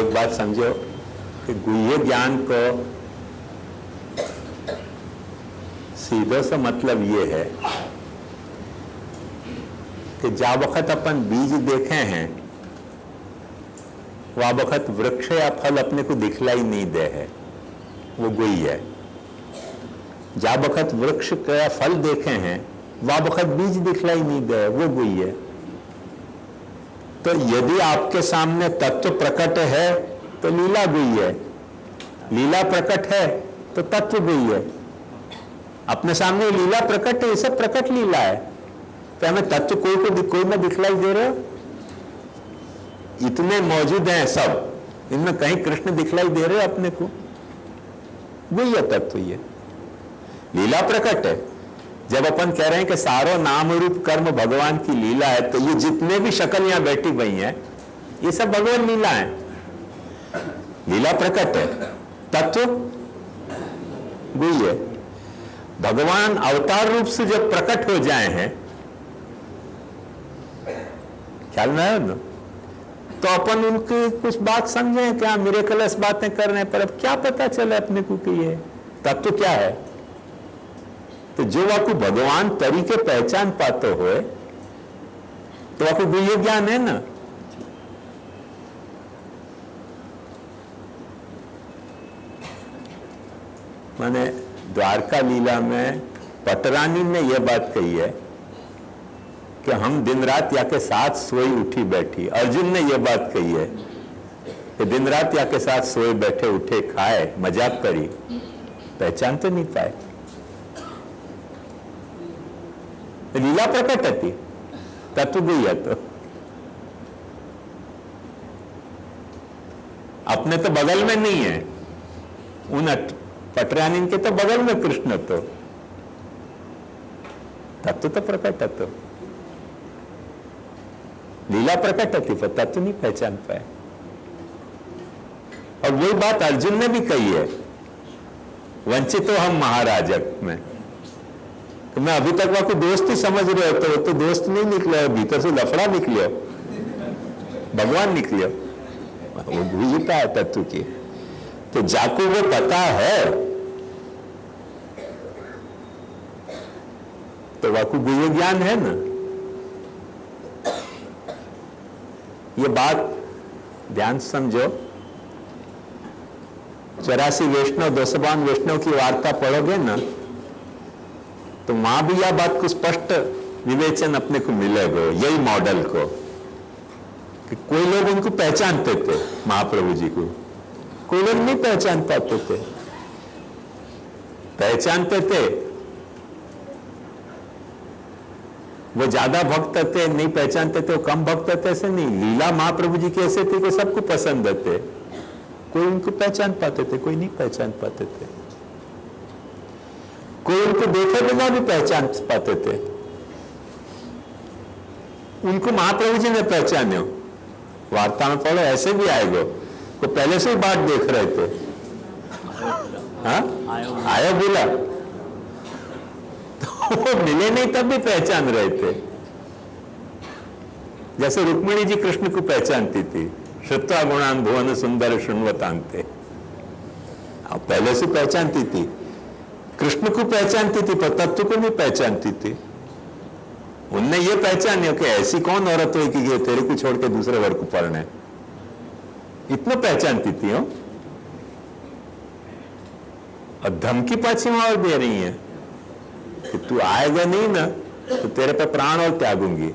एक बात समझो कि गुह्य ज्ञान को सीधे से मतलब ये है कि जा वक्त अपन बीज देखे हैं वह वक्त वृक्ष या फल अपने को दिखलाई नहीं दे है, वो गुह्य है। जा वक्त वृक्ष का फल देखे हैं वह वक्त बीज दिखलाई नहीं दे, वो गुह्य है। तो यदि आपके सामने तत्व प्रकट है तो लीला गुह्य है, लीला प्रकट है तो तत्व गुह्य है। अपने सामने लीला प्रकट है, ये सब प्रकट लीला है, तो हमें तत्व कोई में दिखलाई दे रहे हो? इतने मौजूद हैं सब, इनमें कहीं कृष्ण दिखलाई दे रहे हो अपने को? गुह्य तत्व ये लीला प्रकट है। जब अपन कह रहे हैं कि सारो नाम रूप कर्म भगवान की लीला है, तो ये जितने भी शक्ल यहां बैठी हुई हैं ये सब भगवान लीला है, लीला प्रकट है, तत्व गुह्य। भगवान अवतार रूप से जब प्रकट हो जाए हैं, ख्याल में आया ना, तो अपन उनकी कुछ बात समझे क्या मिरेकलस बातें कर रहे हैं, पर अब क्या पता चले अपने को कि ये तत्व क्या है। तो जो वाकु भगवान तरीके पहचान पाते हुए तो वाकु गुह्य ज्ञान है ना। मैंने द्वारका लीला में पटरानी ने यह बात कही है कि हम दिन रात या के साथ सोई उठी बैठी। अर्जुन ने यह बात कही है कि दिन रात या के साथ सोए बैठे उठे खाए मजाक करी, पहचान तो नहीं पाए। लीला प्रकट थी, तत्व गुह्य। तो अपने तो बगल में नहीं है, उन पटरानी के तो बगल में कृष्ण, तो तत्व तो प्रकट है, तो लीला प्रकट थी पर तत्व नहीं पहचान पाए। और वही बात अर्जुन ने भी कही है, वंचित हो हम महाराजक में। तो मैं अभी तक वहां को दोस्त ही समझ रहे हो, तो वो तो दोस्त नहीं निकले, भीतर से लफड़ा निकले, भगवान निकले, वो गुह्यता है तत्व की। तो जाको वो पता है तो वाकु गुह्य ज्ञान है ना। ये बात ध्यान समझो। 84 वैष्णव 252 वैष्णव की वार्ता पढ़ोगे ना, तो वहां भी यह बात को स्पष्ट विवेचन अपने को मिलेगा, यही मॉडल को, कि कोई लोग उनको पहचानते थे महाप्रभु जी को, कोई लोग नहीं पहचान पाते थे। पहचानते थे, वो ज्यादा भक्त थे, नहीं पहचानते थे, वो कम भक्त थे, ऐसे नहीं। लीला महाप्रभु जी की ऐसे थी कि सबको पसंद थे, कोई उनको पहचान पाते थे, कोई नहीं पहचान पाते थे, कोई उनको देखे बिना भी पहचान पाते थे। उनको महाप्रभु जी ने पहचाने, वार्ता में पढ़ो, ऐसे भी आएगो, वो पहले से ही बात देख रहे थे। हाँ आयो बोला, तो वो मिले नहीं तब भी पहचान रहे थे। जैसे रुक्मिणी जी कृष्ण को पहचानती थी, श्रुत्वा गुणान भुवन सुंदर शृण्वतान्ते, पहले से पहचानती थी, कृष्ण को पहचानती थी पर तत्व को नहीं पहचानती थी। उनने ये पहचानी कि ऐसी कौन औरत हुई कि तेरे को छोड़ के दूसरे वर्ग को पढ़ने, इतना पहचानती थी। हो और धमकी पाछी और दे रही है कि तू आएगा नहीं ना तो तेरे पे प्राण और त्यागूंगी,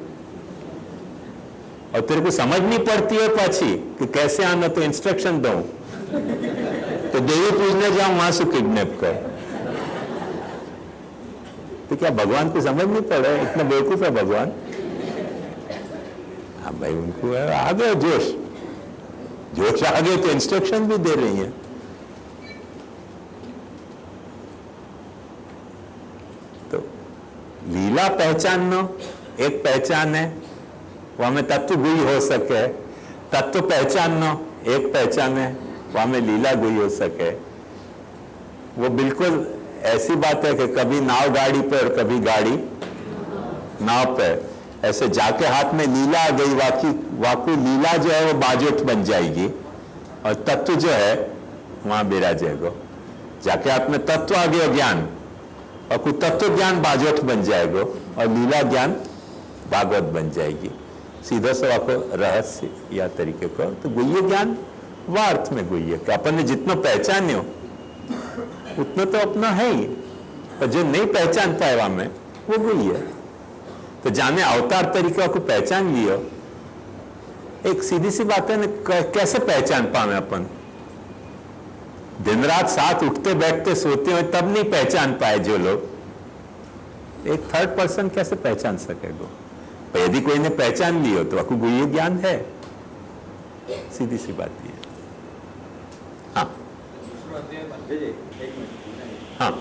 और तेरे को समझ नहीं पड़ती है पाछी कि कैसे आना, तो इंस्ट्रक्शन दो, तो देवी पूजने जाऊं वहां से किडनैप कर। तो क्या भगवान को समझ नहीं पड़ा? इतना बेवकूफ है भगवान? हाँ भाई, उनको आ गया जोश, जोश आ गए तो इंस्ट्रक्शन भी दे रही है। तो लीला पहचानना एक पहचान है, वो हमें तत्व गुह्य हो सके। तत्व पहचानना एक पहचान है, वो हमें लीला गुह्य हो सके। वो बिल्कुल ऐसी बात है कि कभी नाव गाड़ी पे और कभी गाड़ी नाव पे। ऐसे जाके हाथ में लीला आ गई, वाकई लीला जो है वो बाजोट बन जाएगी, और तत्व जो है वहां बिराजेगो। जाके आप में तत्व आ गया ज्ञान, और कुछ तत्व ज्ञान बाजोठ बन जाएगो, और लीला ज्ञान भागवत बन जाएगी। सीधा सवा को रहस्य या तरीके को तो गुह्य ज्ञान वह अर्थ में गुह्य कि अपन ने जितना पहचाने हो उतना तो अपना है ही, पर जो नहीं पहचान पाए वहां में वो गुह्य है। तो जाने अवतार तरीका को पहचान लियो, एक सीधी सी बात है ना, कैसे पहचान पाए अपन? दिन रात साथ उठते बैठते सोते हुए तब नहीं पहचान पाए जो लोग, एक थर्ड पर्सन कैसे पहचान सकेगा? पर यदि कोई ने पहचान लियो तो आपको गुह्य ज्ञान है, सीधी सी बात ये। हाँ हाँ,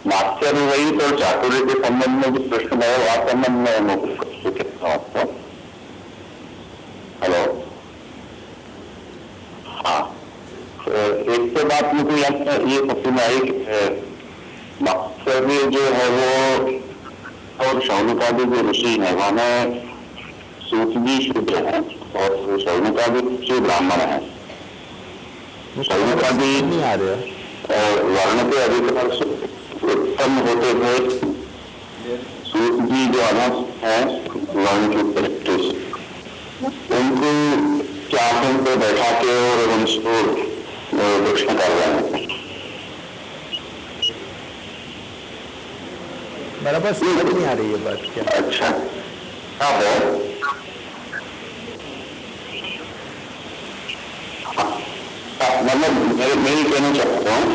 मास्टर वही तो चातुर्य के संबंध में जो प्रश्न है वह संबंध में मैं आपको। हेलो, हाँ, एक तो बात मुझे ये समझ में आई कि मास्टर जो है वो और शौनकादि जो ऋषि है वह सूत भी शुद्ध है और शौनकादि जो ब्राह्मण है। शौनकादि नहीं आ रहे वर्ण के अधिकार उत्पन्न होते थे, सूत जी जो अनर्थ है वर्ण की दृष्टि से, उनको चासन पे बैठा के और उनको दक्षिण कर रहे हैं। बराबर समझ नहीं आ रही है बात क्या? अच्छा, हाँ है, मतलब मैं ये कहना चाहता हूँ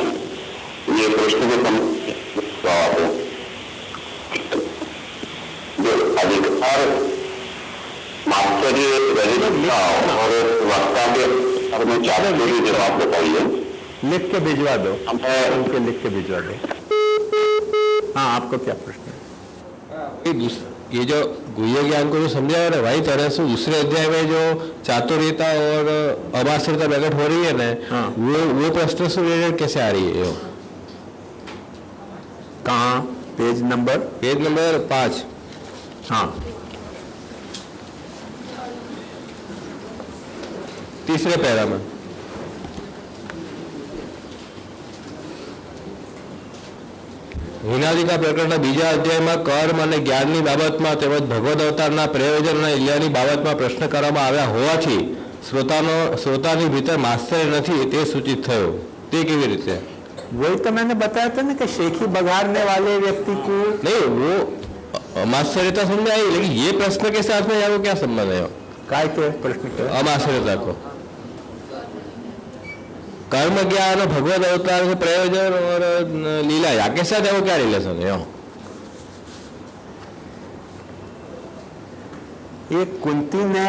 ये प्रश्न के जवाब है जो अधिकार मास्टरी रहित और वक्ता के में चार जवाब बताइए, लिख के भिजवा दो, हमें उनके लिख के भिजवा दो। हाँ, आपको क्या प्रश्न है? ये जो गुह्य ज्ञान को जो समझा रहा है वही तरह से दूसरे अध्याय में जो चातुर्यता और अमाश्रिता प्रकट हो रही है ना, हाँ। वो प्रश्न से रिलेटेड कैसे आ रही है? कहाँ? Page number 5। हाँ, तीसरे पैरा में હિનાદિકા પ્રકરણના બીજા અધ્યાયમાં કર્મ અને જ્ઞાનની બાબતમાં તેમજ ભગવદ અવતારના પ્રયોજન અને ઇલ્યાની બાબતમાં પ્રશ્ન કરવામાં આવ્યા હોવાથી શ્રોતાની ભીતર માસ્તરી નથી તે સૂચિત થયો। તે કેવી રીતે? वही तो मैंने बताया था ना कि शेखी बघाड़ने वाले व्यक्ति को नहीं, वो अमाश्चर्यता समझ आई, लेकिन ये प्रश्न के साथ में यार क्या संबंध है? काय के प्रश्न के अमाश्चर्यता को कर्म ज्ञान भगवत अवतार के प्रयोजन और लीला या के साथ है, वो क्या रिलेशन है? ये कुंती ने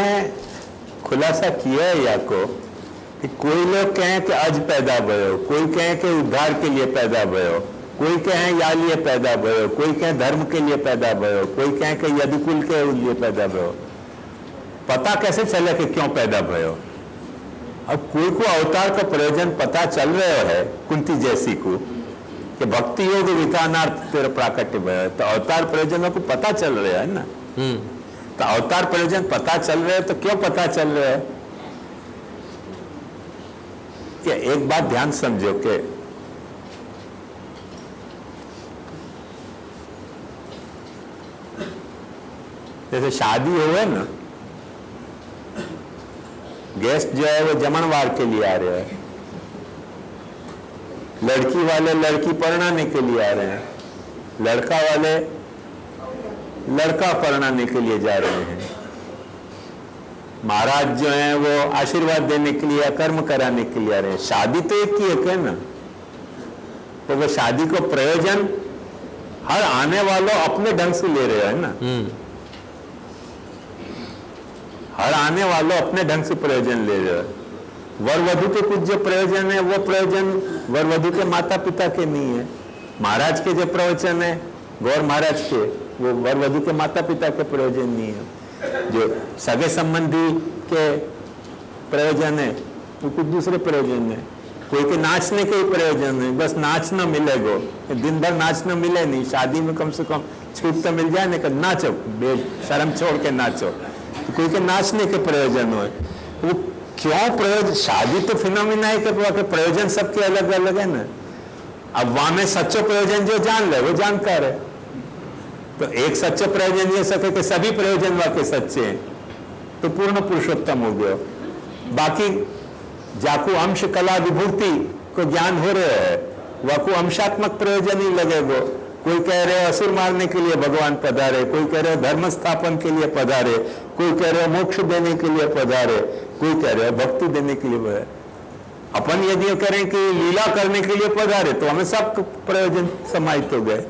खुलासा किया है या को कि कोई लोग कहें कि अज पैदा भयो, कोई कहें कि उद्धार के लिए पैदा भयो, कोई कहें या लिए पैदा भयो, कोई कहें धर्म के लिए पैदा भयो, कोई कहें कि यदुकुल के लिए पैदा भयो। पता कैसे चले कि क्यों पैदा भयो? अब कोई को अवतार का प्रयोजन पता चल रहा है, कुंती जैसी को कि भक्ति योग विधानार्थ तेरा प्राकट्य भयो, तो अवतार प्रयोजनों को पता चल रहा है ना। तो अवतार प्रयोजन पता चल रहे हैं तो क्यों पता चल रहे हैं? कि एक बात ध्यान समझो कि जैसे शादी हुए ना, गेस्ट जो है वो जमणवार के लिए आ रहे हैं, लड़की वाले लड़की परणाने के लिए आ रहे हैं, लड़का वाले लड़का परणाने के लिए जा रहे हैं, महाराज जो हैं वो आशीर्वाद देने के लिए कर्म कराने के लिए आ रहे हैं। शादी तो एक ही है ना, तो वो शादी को प्रयोजन हर आने वालों अपने ढंग से ले रहे हैं ना। हर आने वालों अपने ढंग से प्रयोजन ले रहे हैं। वर वधु के कुछ जो प्रयोजन है वो प्रयोजन वर वधु के माता पिता के नहीं है। महाराज के जो प्रवचन है गौर महाराज के, वो वर वधु के माता पिता के प्रयोजन नहीं है। जो सगे संबंधी के प्रयोजन है वो कुछ दूसरे प्रयोजन है। कोई के नाचने के ही प्रयोजन है, बस नाचना मिलेगा, दिन भर नाचना मिले नहीं, शादी में कम से कम छूट तो मिल जाए ना कि नाचो, शर्म छोड़ के नाचो। तो कोई के नाचने के प्रयोजन हो, वो क्यों प्रयोजन? शादी तो फिनोमिना है कि प्रयोजन सबके अलग अलग है ना। अब वहां में सच्चो प्रयोजन जो जान ले वो जानकार है, तो एक सच्चो प्रयोजन ये सके कि सभी प्रयोजन वाके सच्चे हैं, तो पूर्ण पुरुषोत्तम हो गया। बाकी जाकू अंश कला विभूति को ज्ञान हो रहे है, वाकू अंशात्मक प्रयोजन ही लगेगा। कोई कह रहे हो असुर मारने के लिए भगवान पधारे, कोई कह रहे हो धर्म स्थापन के लिए पधारे, कोई कह रहे हो मोक्ष देने के लिए पधारे, कोई कह रहे हो भक्ति देने के लिए पधारे। अपन यदि करें कि लीला करने के लिए पधारे तो हमें सब प्रयोजन समाहित हो गए,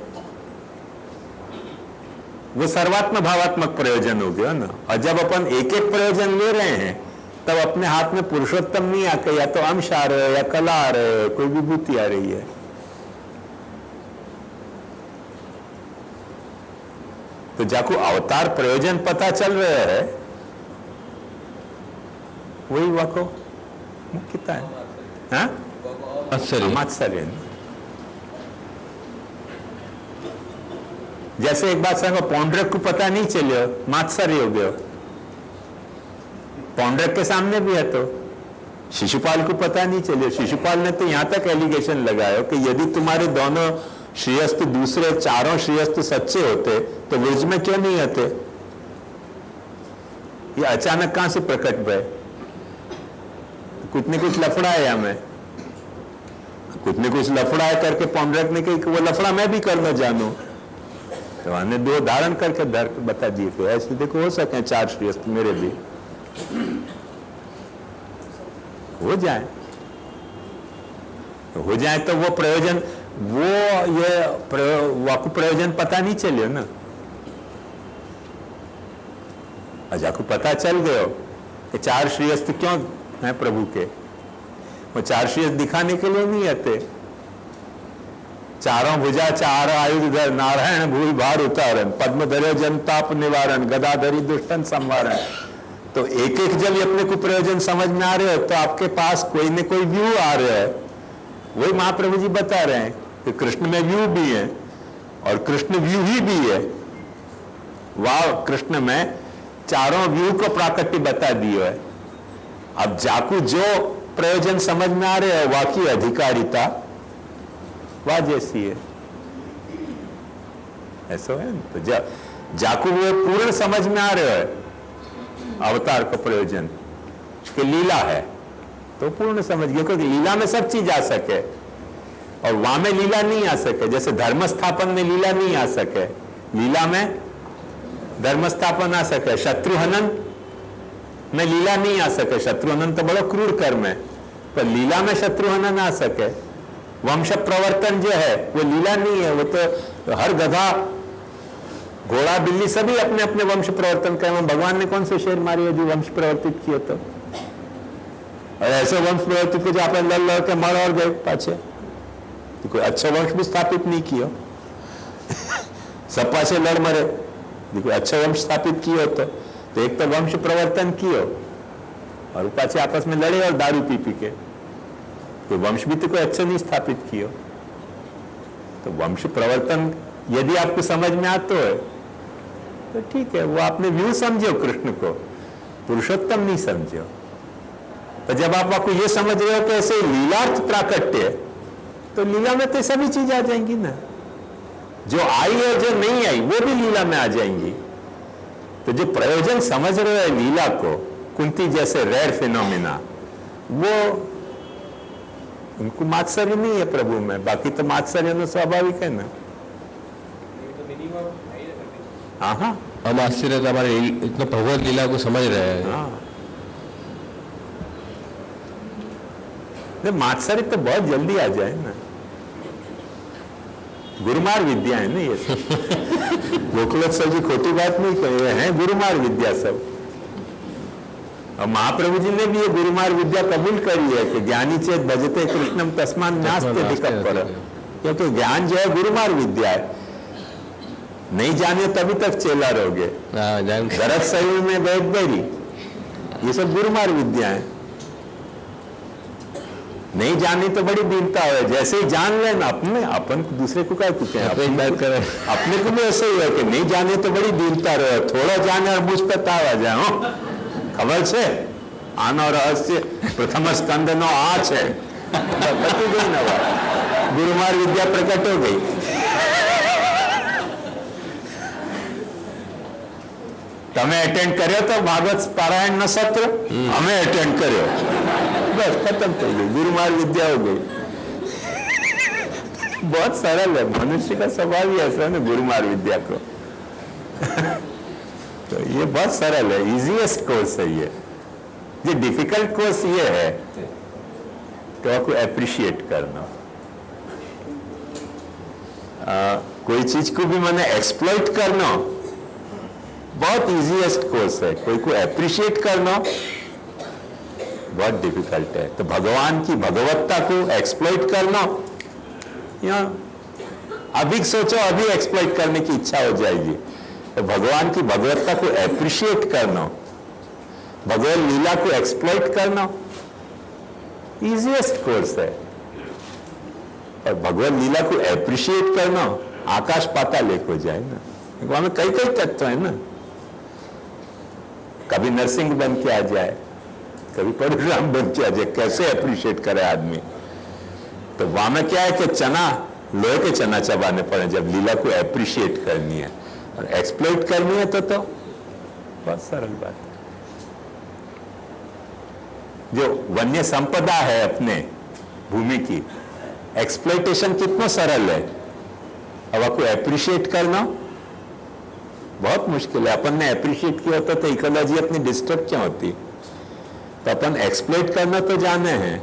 वो सर्वात्म भावात्मक प्रयोजन हो गया ना। और जब अपन एक एक प्रयोजन ले रहे हैं तब अपने हाथ में पुरुषोत्तम नहीं आके या तो अंश आ रहे हो या कला आ रहे हो, कोई विभूति आ रही है। तो जाको अवतार प्रयोजन पता चल रहा है वही वाको मुख्यता है। हाँ? मात्सर्य। जैसे एक बात सांगो, पौंड्रक को पता नहीं चलियो, मात्सर्य हो गयो। पौंड्रक के सामने भी है तो शिशुपाल को पता नहीं चलियो। शिशुपाल ने तो यहां तक एलिगेशन लगाया कि यदि तुम्हारे दोनों श्रेयस्थ दूसरे चारों श्रेयस्थ सच्चे होते तो वृज में क्यों नहीं आते? ये अचानक कहां से प्रकट भय? कुछ न कुछ लफड़ा है हमें, कुछ न कुछ लफड़ा है करके पौंड्रक ने कही कि वो लफड़ा मैं भी करना जानू, तो हमने दो धारण करके बता दिए थे ऐसे देखो हो सके चार श्रेयस्थ मेरे भी हो जाए, तो वो प्रयोजन, वो ये वाकु प्रयोजन पता नहीं चले ना। अजाकू पता चल गयो कि चार श्रेयस्थ क्यों है प्रभु के, वो चार श्रेयस्थ दिखाने के लिए नहीं आते। चारों भुजा चार आयुधर नारायण भूल भार उतारन, पद्म धरे जनताप निवारण, गदाधरी दुष्टन संवारण। तो एक एक जब अपने को प्रयोजन समझ में आ रहे हो तो आपके पास कोई न कोई व्यू आ रहा है। वही महाप्रभु जी बता रहे हैं कि कृष्ण में व्यू भी है और कृष्ण व्यू ही भी है। वाह, कृष्ण में चारों व्यू को प्राकट्य बता दियो है। अब जाकू जो प्रयोजन समझ में आ रहे हो वह की अधिकारिता वह जैसी है, ऐसा है। तो जाकू वो पूर्ण समझ में आ रहे हो अवतार का प्रयोजन कि लीला है, तो पूर्ण समझ गए क्योंकि लीला में सब चीज आ सके और वहां में लीला नहीं आ सके। जैसे धर्म स्थापन में लीला नहीं आ सके, लीला में धर्म स्थापन आ सके। शत्रुहनन में लीला नहीं आ सके, शत्रुहनन तो बड़ा क्रूर कर्म है, पर लीला में शत्रुहनन आ सके। वंश प्रवर्तन जो है वो लीला नहीं है, वो तो हर गधा घोड़ा बिल्ली सभी अपने अपने वंश प्रवर्तन करे। भगवान ने कौन से शेर मारी है जो वंश प्रवर्तित किए? तो और ऐसे वंश प्रवर्तित को जो आप लड़ लड़ के मर और गए पाछे, तो कोई अच्छा वंश भी स्थापित नहीं किया सब पाछे लड़ मरे, कोई अच्छा वंश स्थापित किया तो एक तो वंश प्रवर्तन किया और पाछे आपस में लड़े और दारू पी पी के, तो वंश भी तो कोई अच्छा नहीं स्थापित किया। तो वंश प्रवर्तन यदि आपको समझ में आता है तो ठीक है, वो आपने व्यू समझो कृष्ण को, पुरुषोत्तम नहीं समझो। तो जब आप आपको ये समझ रहे हो कि ऐसे लीलार्थ प्राकट्य है, तो लीला में तो सभी चीज आ जाएंगी ना, जो आई और जो नहीं आई वो भी लीला में आ जाएंगी। तो जो प्रयोजन समझ रहे हो लीला को, कुंती जैसे रेयर फिनोमिना, वो उनको मात्सर्य नहीं है प्रभु में, बाकी तो मात्सर्य तो स्वाभाविक है ना। हाँ हाँ, हम आश्चर्य हमारे इतना भगवत लीला को समझ रहे हैं। हाँ, मात्सर्य तो बहुत जल्दी आ जाए ना, गुरुमार विद्या है ना ये सब गोकुलोत्सव जी खोटी बात नहीं कही है, गुरुमार विद्या सब। और महाप्रभु जी ने भी ये गुरुमार विद्या कबूल करी है कि ज्ञानी चेत भजते कृष्णम तस्मान नास्ते दिक्कत, क्योंकि ज्ञान जो है गुरुमार विद्या है। नहीं जाने तभी तक चेला रहोगे। दरद शरीर में बैठ गई, ये सब गुरुमार विद्या है। नहीं जानी तो बड़ी दीनता हो, जैसे ही जान लेना अपने अपन दूसरे को क्या कहते हैं, अपनी बात करें, अपने को भी ऐसे ही है कि नहीं जाने तो बड़ी दीनता रहे, थोड़ा जाने और मुझ पे ताव आ जाए। खबर છે આનો રહસ્ય પ્રથમ સ્કંદનો આ છે, પતી ગઈ ને વાત, ગુરુમાર વિદ્યા પ્રકટ हो गई। તમે એટેન્ડ કર્યો તો ભાગવત પારાયણ નો સત્ર, અમે એટેન્ડ કર્યો, बस खत्म हो गई, गुरुमार विद्या हो गई। बहुत सरल है, मनुष्य का स्वभाव ही ऐसा है ना, गुरुमार विद्या को। तो ये बहुत सरल है, इजीएस्ट कोर्स है ये डिफिकल्ट कोर्स ये है कि आपको एप्रिशिएट करना। कोई चीज को भी मैंने एक्सप्लॉइट करना बहुत इजीएस्ट कोर्स है, कोई को एप्रिशिएट करना बहुत डिफिकल्ट है। तो भगवान की भगवत्ता को एक्सप्लॉइट करना, या अभी सोचो अभी एक्सप्लॉइट करने की इच्छा हो जाएगी, तो भगवान की भगवत्ता को एप्रिशिएट करना, भगवत लीला को एक्सप्लॉइट करना इजीएस्ट कोर्स है। और भगवत लीला को एप्रिशिएट करना आकाश पाताल एक हो जाए ना, हमें कई कई तत्व है ना, कभी नरसिंह बन के आ जाए, कभी परशुराम बन के आ जाए, कैसे एप्रिशिएट करे आदमी। तो वहां में क्या है कि चना लोहे के चना चबाने पड़े जब लीला को एप्रिशिएट करनी है, और एक्सप्लॉइट करनी है तो बहुत सरल बात है। जो वन्य संपदा है अपने भूमि की, एक्सप्लॉइटेशन कितना सरल है, अब आपको एप्रिशिएट करना बहुत मुश्किल है। अपन ने एप्रिशिएट किया होता तो इकोलॉजी अपनी डिस्टर्ब क्यों होती, तो अपन एक्सप्लॉइट करना तो जाने हैं,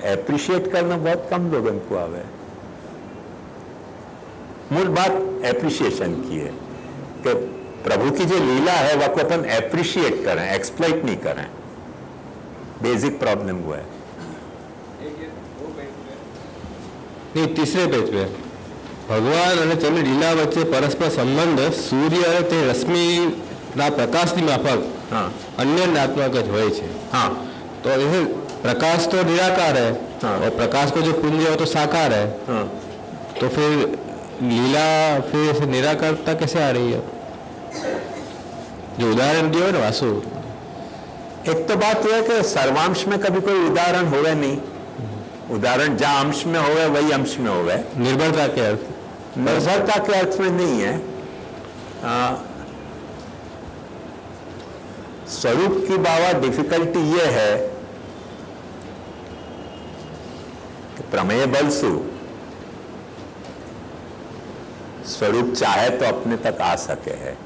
एप्रिशिएट करना बहुत कम लोगों को आवे। मूल बात एप्रिशिएशन की है कि प्रभु की जो लीला है वह को अपन एप्रिशिएट करें, एक्सप्लॉइट नहीं करें। बेसिक प्रॉब्लम हुआ है। नहीं, तीसरे पेज पे भगवान અને તેની લીલા વચ્ચે પરસ્પર સંબંધ સૂર્ય અને તે રશ્મિના પ્રકાશની માફક अन्य नात्मक ज હોય છે। हाँ, तो ये प्रकाश तो निराकार है, और प्रकाश को जो पुंज है वो तो साकार है, तो फिर लीला फिर ऐसे निराकारता कैसे आ रही है? जो उदाहरण दिया है ना वासु, एक तो बात यह है कि सर्वांश में कभी कोई उदाहरण होवे नहीं, उदाहरण जहां अंश में होवे वही अंश में होवे। निर्भरता के अर्थ, निर्भरता के अर्थ में नहीं है। स्वरूप की बाबा डिफिकल्टी ये है कि प्रमेय बल से स्वरूप चाहे तो अपने तक आ सके है,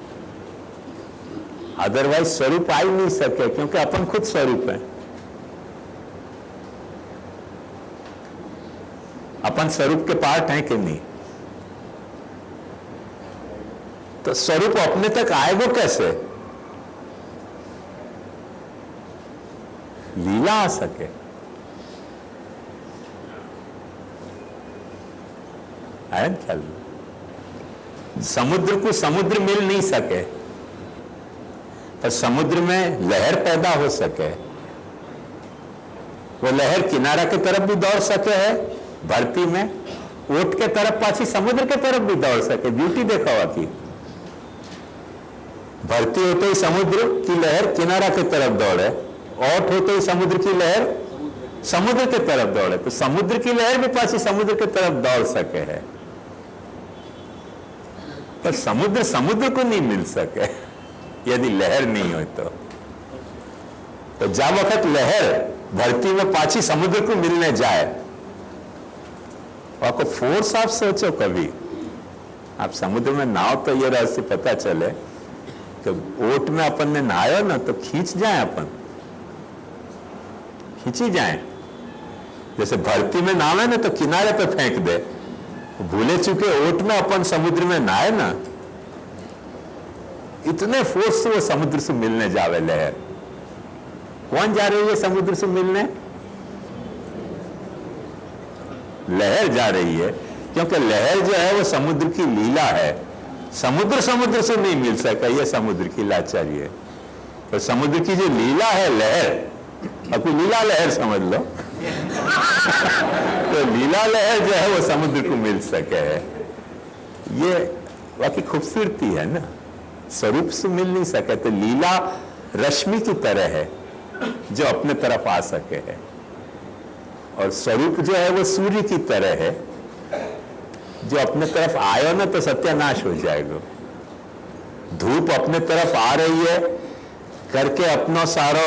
अदरवाइज स्वरूप आ ही नहीं सके, क्योंकि अपन खुद स्वरूप है। अपन स्वरूप के पार्ट हैं कि नहीं, तो स्वरूप अपने तक आएगा कैसे? लीला आ सके। आया ख्याल? समुद्र को समुद्र मिल नहीं सके, पर समुद्र में लहर पैदा हो सके, वो लहर किनारा की तरफ भी दौड़ सके है, भरती में ओट के तरफ पाछी समुद्र के तरफ भी दौड़ सके। ब्यूटी देखा हुआ की भरती होते ही समुद्र की लहर किनारा की तरफ दौड़े, ओट होते ही समुद्र की लहर समुद्र की तरफ दौड़े, तो समुद्र की लहर भी पाछी समुद्र की तरफ दौड़ सके है, पर समुद्र समुद्र को नहीं मिल सके यदि लहर नहीं हो। तो जब वक्त लहर भरती में पाछी समुद्र को मिलने जाए, आपको फोर्स आप सोचो, कभी आप समुद्र में नाव तो ये रहस्य पता चले कि ओट में अपन ने नहाया ना तो खींच जाए, अपन खींची जाए। जैसे भरती में नाव है ना तो किनारे पे फेंक दे, भूले चुके ओट में अपन समुद्र में नहाए ना, इतने फोर्स से वो समुद्र से मिलने जावे लहर। कौन जा रही है समुद्र से मिलने? लहर जा रही है, क्योंकि लहर जो है वो समुद्र की लीला है। समुद्र समुद्र से नहीं मिल सका, ये समुद्र की लाचारी है। तो समुद्र की जो लीला है लहर, अपनी लीला लहर समझ लो। तो लीला लहर जो है वो समुद्र को मिल सके है, ये वाकई खूबसूरती है ना। स्वरूप से मिल नहीं सके तो लीला रश्मि की तरह है जो अपने तरफ आ सके है, और स्वरूप जो है वो सूर्य की तरह है जो अपने तरफ आयो ना तो सत्यानाश हो जाएगा। धूप अपने तरफ आ रही है करके अपना सारो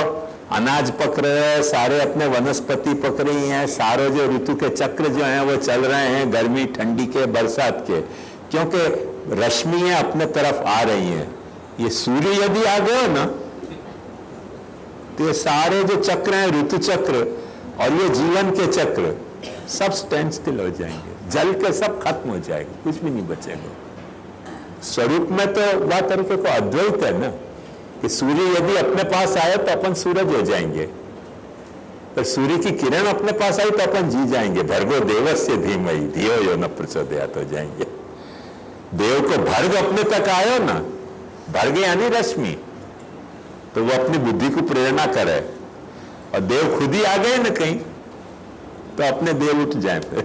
अनाज पक रहे हैं, सारे अपने वनस्पति पक रही हैं, सारे जो ऋतु के चक्र जो हैं वो चल रहे हैं, गर्मी ठंडी के बरसात के, क्योंकि रश्मियां अपने तरफ आ रही हैं। ये सूर्य यदि आ गया ना तो ये सारे जो चक्र हैं, ऋतु चक्र और ये जीवन के चक्र सब स्टैंड स्टिल हो जाएंगे, जल के सब खत्म हो जाएगा, कुछ भी नहीं बचेगा। स्वरूप में तो वह तरीके को अद्वैत है ना कि सूर्य यदि अपने पास आए तो अपन सूरज हो जाएंगे, पर सूर्य की किरण अपने पास आई तो अपन जी जाएंगे। भर्गो देवस्य धीमहि धियो यो न प्रचोदयात् हो जाएंगे। देव को भर्ग अपने तक आयो ना, भर्ग यानी रश्मि, तो वो अपनी बुद्धि को प्रेरणा करे, और देव खुद ही आ गए ना कहीं तो अपने देव उठ जाए फिर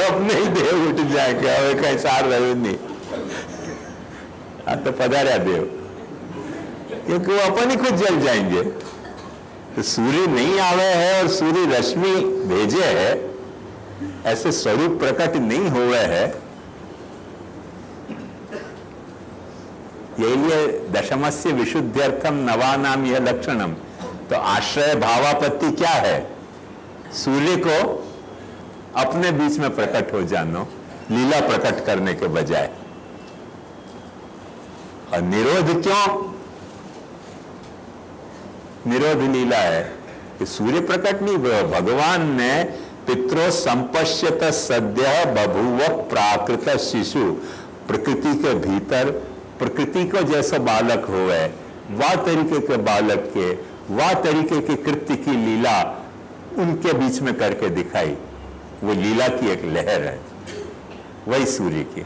अपने ही देव उठ जाएंगे, और कहीं सार रहे नहीं तो पधारा देव, क्योंकि वो अपन ही खुद जल जाएंगे। तो सूर्य नहीं आवे है और सूर्य रश्मि भेजे है, ऐसे स्वरूप प्रकट नहीं हुए है। यही लिए दशमस्य विशुद्ध्यर्थम नवानाम यह लक्षणम। तो आश्रय भावापत्ति क्या है? सूर्य को अपने बीच में प्रकट हो जानो, लीला प्रकट करने के बजाय। और निरोध क्यों? निरोध लीला है कि सूर्य प्रकट नहीं हुआ, भगवान ने पितरो संपश्यत सद्य बभूव प्राकृत शिशु, प्रकृति के भीतर प्रकृति को जैसा बालक हुए वह तरीके के बालक के वह तरीके की कृत्य की लीला उनके बीच में करके दिखाई। वो लीला की एक लहर है, वही सूर्य की।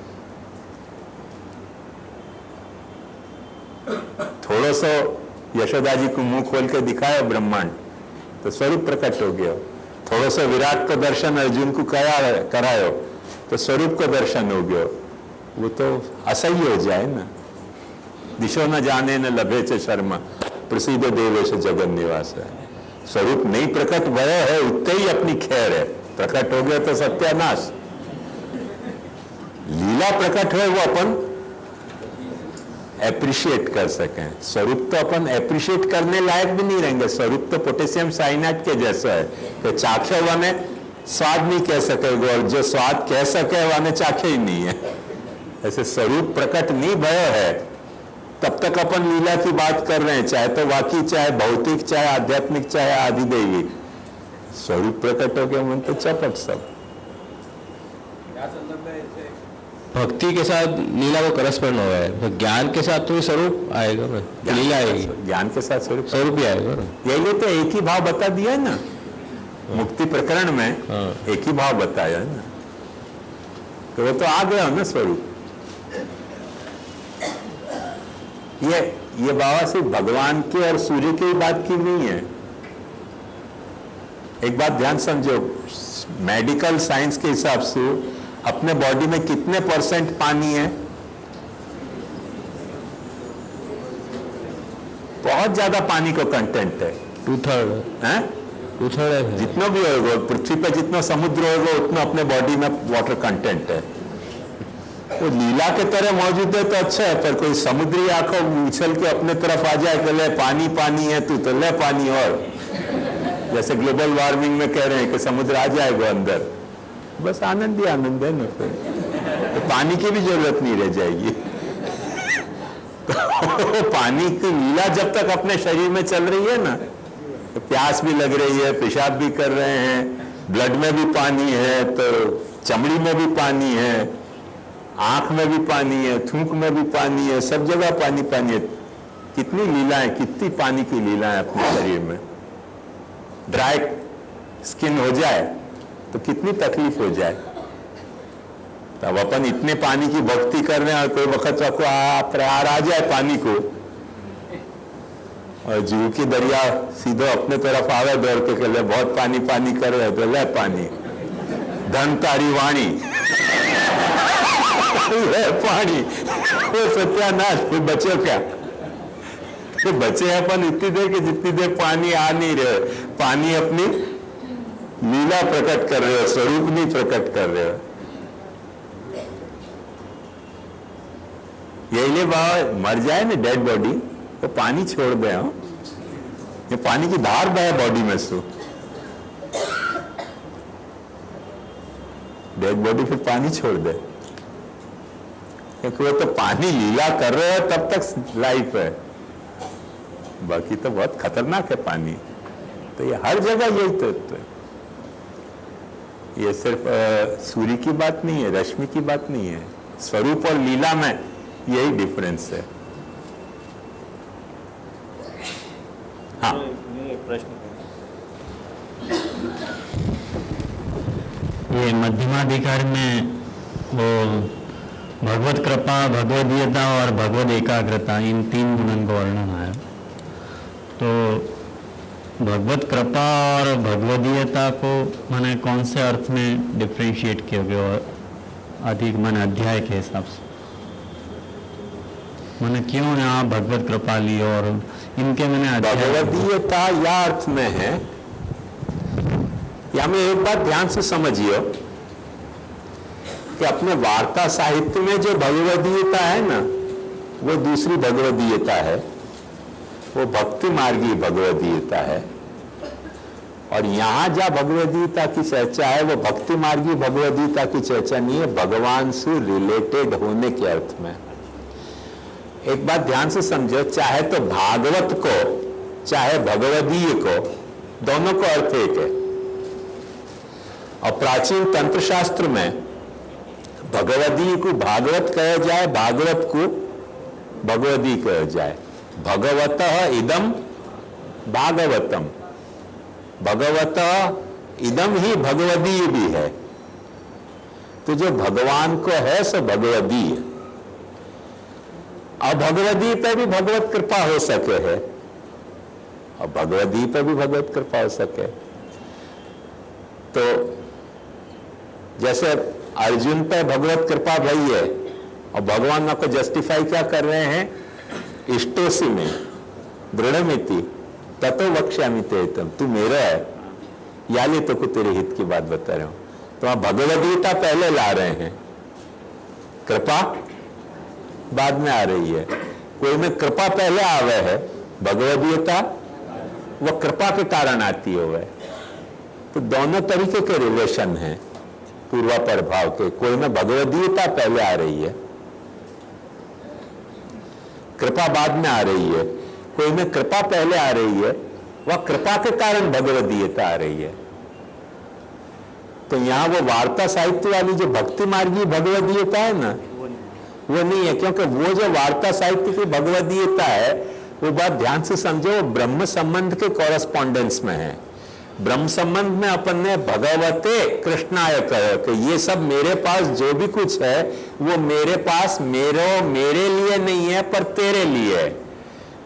थोड़ा सा यशोदा जी को मुंह खोल के दिखाया ब्रह्मांड तो स्वरूप प्रकट हो गया। थोड़ा सा विराट का दर्शन अर्जुन को करायो तो स्वरूप का दर्शन हो गया। वो तो असह्य हो जाए ना। दिशो न जाने न लभे च शर्मा प्रसिद्ध देवेश जगन निवास है। स्वरूप नहीं प्रकट भय है उतने ही अपनी खैर है, प्रकट हो गया तो सत्यानाश। लीला प्रकट है वो अपन एप्रिशिएट कर सकें। स्वरूप तो अपन एप्रिशिएट करने लायक भी नहीं रहेंगे। स्वरूप तो पोटेशियम साइनाइड के जैसा है कि चाखे वाने स्वाद नहीं कह सकेगा, और जो स्वाद कह सके वाने चाखे ही नहीं है। ऐसे स्वरूप प्रकट नहीं भयो है तब तक अपन लीला की बात कर रहे हैं, चाहे तो वाकई, चाहे भौतिक, चाहे आध्यात्मिक, चाहे आधिदैविक। स्वरूप प्रकट हो गया मन तो चपट सब। भक्ति के साथ लीला को करस्पंड हो है, तो ज्ञान के साथ तो स्वरूप आएगा, लीला आएगी, ज्ञान के साथ स्वरूप ही आएगा। यही तो एक ही भाव बता दिया ना मुक्ति प्रकरण में। एक ही भाव बताया ना, तो वो तो आ गया ना स्वरूप। ये बाबा सिर्फ भगवान के और सूर्य की बात की नहीं है। एक बात ध्यान समझो, मेडिकल साइंस के हिसाब से अपने बॉडी में कितने % पानी है? बहुत ज्यादा पानी का कंटेंट है। 2/3 है, 2/3 है। जितना भी होगा पृथ्वी पे, जितना समुद्र होगा उतना अपने बॉडी में वाटर कंटेंट है। वो लीला के तरह मौजूद है तो अच्छा है, पर कोई समुद्री आंखों उछल के अपने तरफ आ जाए कि ले पानी पानी है तू तो ले पानी, और जैसे ग्लोबल वार्मिंग में कह रहे हैं कि समुद्र आ जाएगा अंदर, बस आनंद ही आनंद है ना, फिर तो पानी की भी जरूरत नहीं रह जाएगी। तो पानी की लीला जब तक अपने शरीर में चल रही है ना, तो प्यास भी लग रही है, पेशाब भी कर रहे हैं, ब्लड में भी पानी है, तो चमड़ी में भी पानी है, आंख में भी पानी है, थूक में भी पानी है, सब जगह पानी पानी है। कितनी लीला है, कितनी पानी की लीला है अपने शरीर में। ड्राई स्किन हो जाए तो कितनी तकलीफ हो जाए। तब अपन इतने पानी की भक्ति कर रहे हैं और कोई वक्त आपको प्यार आ जाए पानी को और जूह की दरिया सीधो अपने तरफ आवे दौड़ के ले बहुत पानी पानी कर रहे तो ले पानी, धन तारी वाणी ले पानी, वो सत्यानाश, फिर बचे क्या? तो बचे हैं अपन इतनी देर कि जितनी देर पानी आ नहीं रहे, पानी अपनी लीला प्रकट कर रहे हो, स्वरूप नहीं प्रकट कर रहे हो। यही लिए बाबा मर जाए ना डेड बॉडी तो पानी छोड़ दे, हो ये पानी की धार बहे बॉडी में से, डेड बॉडी फिर पानी छोड़ दे, क्योंकि वो तो पानी लीला कर रहे हो तब तक लाइफ है, बाकी तो बहुत खतरनाक है पानी। तो ये हर जगह यही तत्व है, ये सिर्फ सूर्य की बात नहीं है, रश्मि की बात नहीं है, स्वरूप और लीला में यही डिफरेंस है। हाँ, प्रश्न ये मध्यमाधिकार में वो भगवत कृपा, भगवदीयता और भगवद एकाग्रता, इन 3 गुणों का वर्णन है। तो भगवत कृपा और भगवदीयता को मैंने कौन से अर्थ में डिफ्रेंशिएट किया गया और अधिक मैंने अध्याय के हिसाब से मैंने क्यों यहाँ भगवत कृपा ली और इनके मैंने भगवदीयता या अर्थ में है, या में एक बात ध्यान से समझिए कि अपने वार्ता साहित्य में जो भगवदीयता है ना, वो दूसरी भगवदीयता है, वो भक्ति मार्गी भगवदीयता है। और यहां जहां भगवदीयता की चर्चा है वो भक्ति मार्गी भगवदीयता की चर्चा नहीं है, भगवान से रिलेटेड होने के अर्थ में। एक बात ध्यान से समझो, चाहे तो भागवत को चाहे भगवदीय को, दोनों को अर्थ एक है। और प्राचीन तंत्र शास्त्र में भगवदीय को भागवत कहा जाए, भागवत को भगवदीय कहा जाए। भगवतः इदम भागवतम, भगवतः इदम ही भगवदीय भी है। तो जो भगवान को है सो भगवदीय, और भगवदीय पे भी भगवत कृपा हो सके है, और भगवदीय पे भी भगवत कृपा हो सके। तो जैसे अर्जुन पे भगवत कृपा भई है, और भगवान को जस्टिफाई क्या कर रहे हैं, इष्टोसी में दृढ़मिति ततो वक्ष्यामि ते हितम, तू मेरा है या ले तो को तेरे हित की बात बता रहा हूं। तो आप भगवदीयता पहले ला रहे हैं, कृपा बाद में आ रही है। कोई में कृपा पहले आवे है, भगवदीयता वह कृपा के कारण आती है। तो दोनों तरीके के रिलेशन हैं पूर्वापर भाव के। कोई में भगवदीयता पहले आ रही है, कृपा बाद में आ रही है। कोई में कृपा पहले आ रही है, वह कृपा के कारण भगवदीयता आ रही है। तो यहां वो वार्ता साहित्य वाली जो भक्ति मार्गी भगवदीयता है ना, वो नहीं है, क्योंकि वो जो वार्ता साहित्य की भगवदीयता है वो बात ध्यान से समझो, वो ब्रह्म संबंध के कॉरेस्पॉन्डेंस में है। ब्रह्म संबंध में अपन ने भगवते कृष्णाय कहा कि ये सब मेरे पास जो भी कुछ है वो मेरे पास मेरे लिए नहीं है पर तेरे लिए है।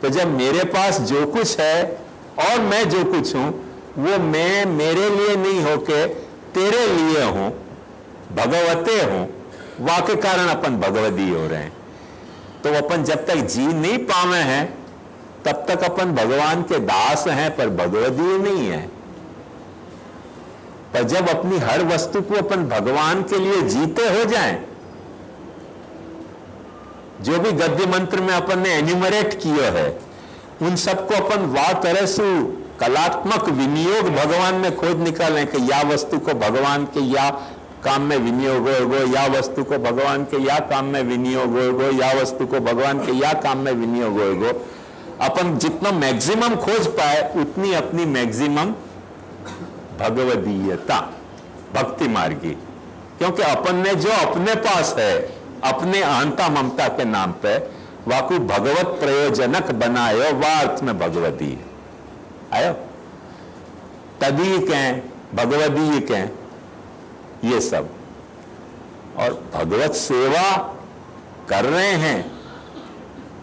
तो जब मेरे पास जो कुछ है और मैं जो कुछ हूं वो मैं मेरे लिए नहीं होके तेरे लिए हूं, भगवते हूं, वा के कारण अपन भगवदीय हो रहे हैं। तो अपन जब तक जी नहीं पावे हैं तब तक अपन भगवान के दास हैं पर भगवदीय नहीं है। पर जब अपनी हर वस्तु को अपन भगवान के लिए जीते हो जाएं, जो भी गद्य मंत्र में अपन ने एन्यूमरेट किया है उन सबको अपन वाह तरह से कलात्मक विनियोग भगवान में खोज निकालें कि या वस्तु को भगवान के या काम में विनियोग हो, या वस्तु को भगवान के या काम में विनियोग हो, या वस्तु को भगवान के या काम में विनियोग हो। अपन जितना मैक्सिमम खोज पाए उतनी अपनी मैक्सिमम भगवदीयता, भक्ति मार्गी। क्योंकि अपन ने जो अपने पास है अपने अहंता ममता के नाम पे वाकु भगवत प्रयोजनक बनायो, वह अर्थ में भगवदीय आयो, तदीय कहें, भगवदीय कहें, ये सब। और भगवत सेवा कर रहे हैं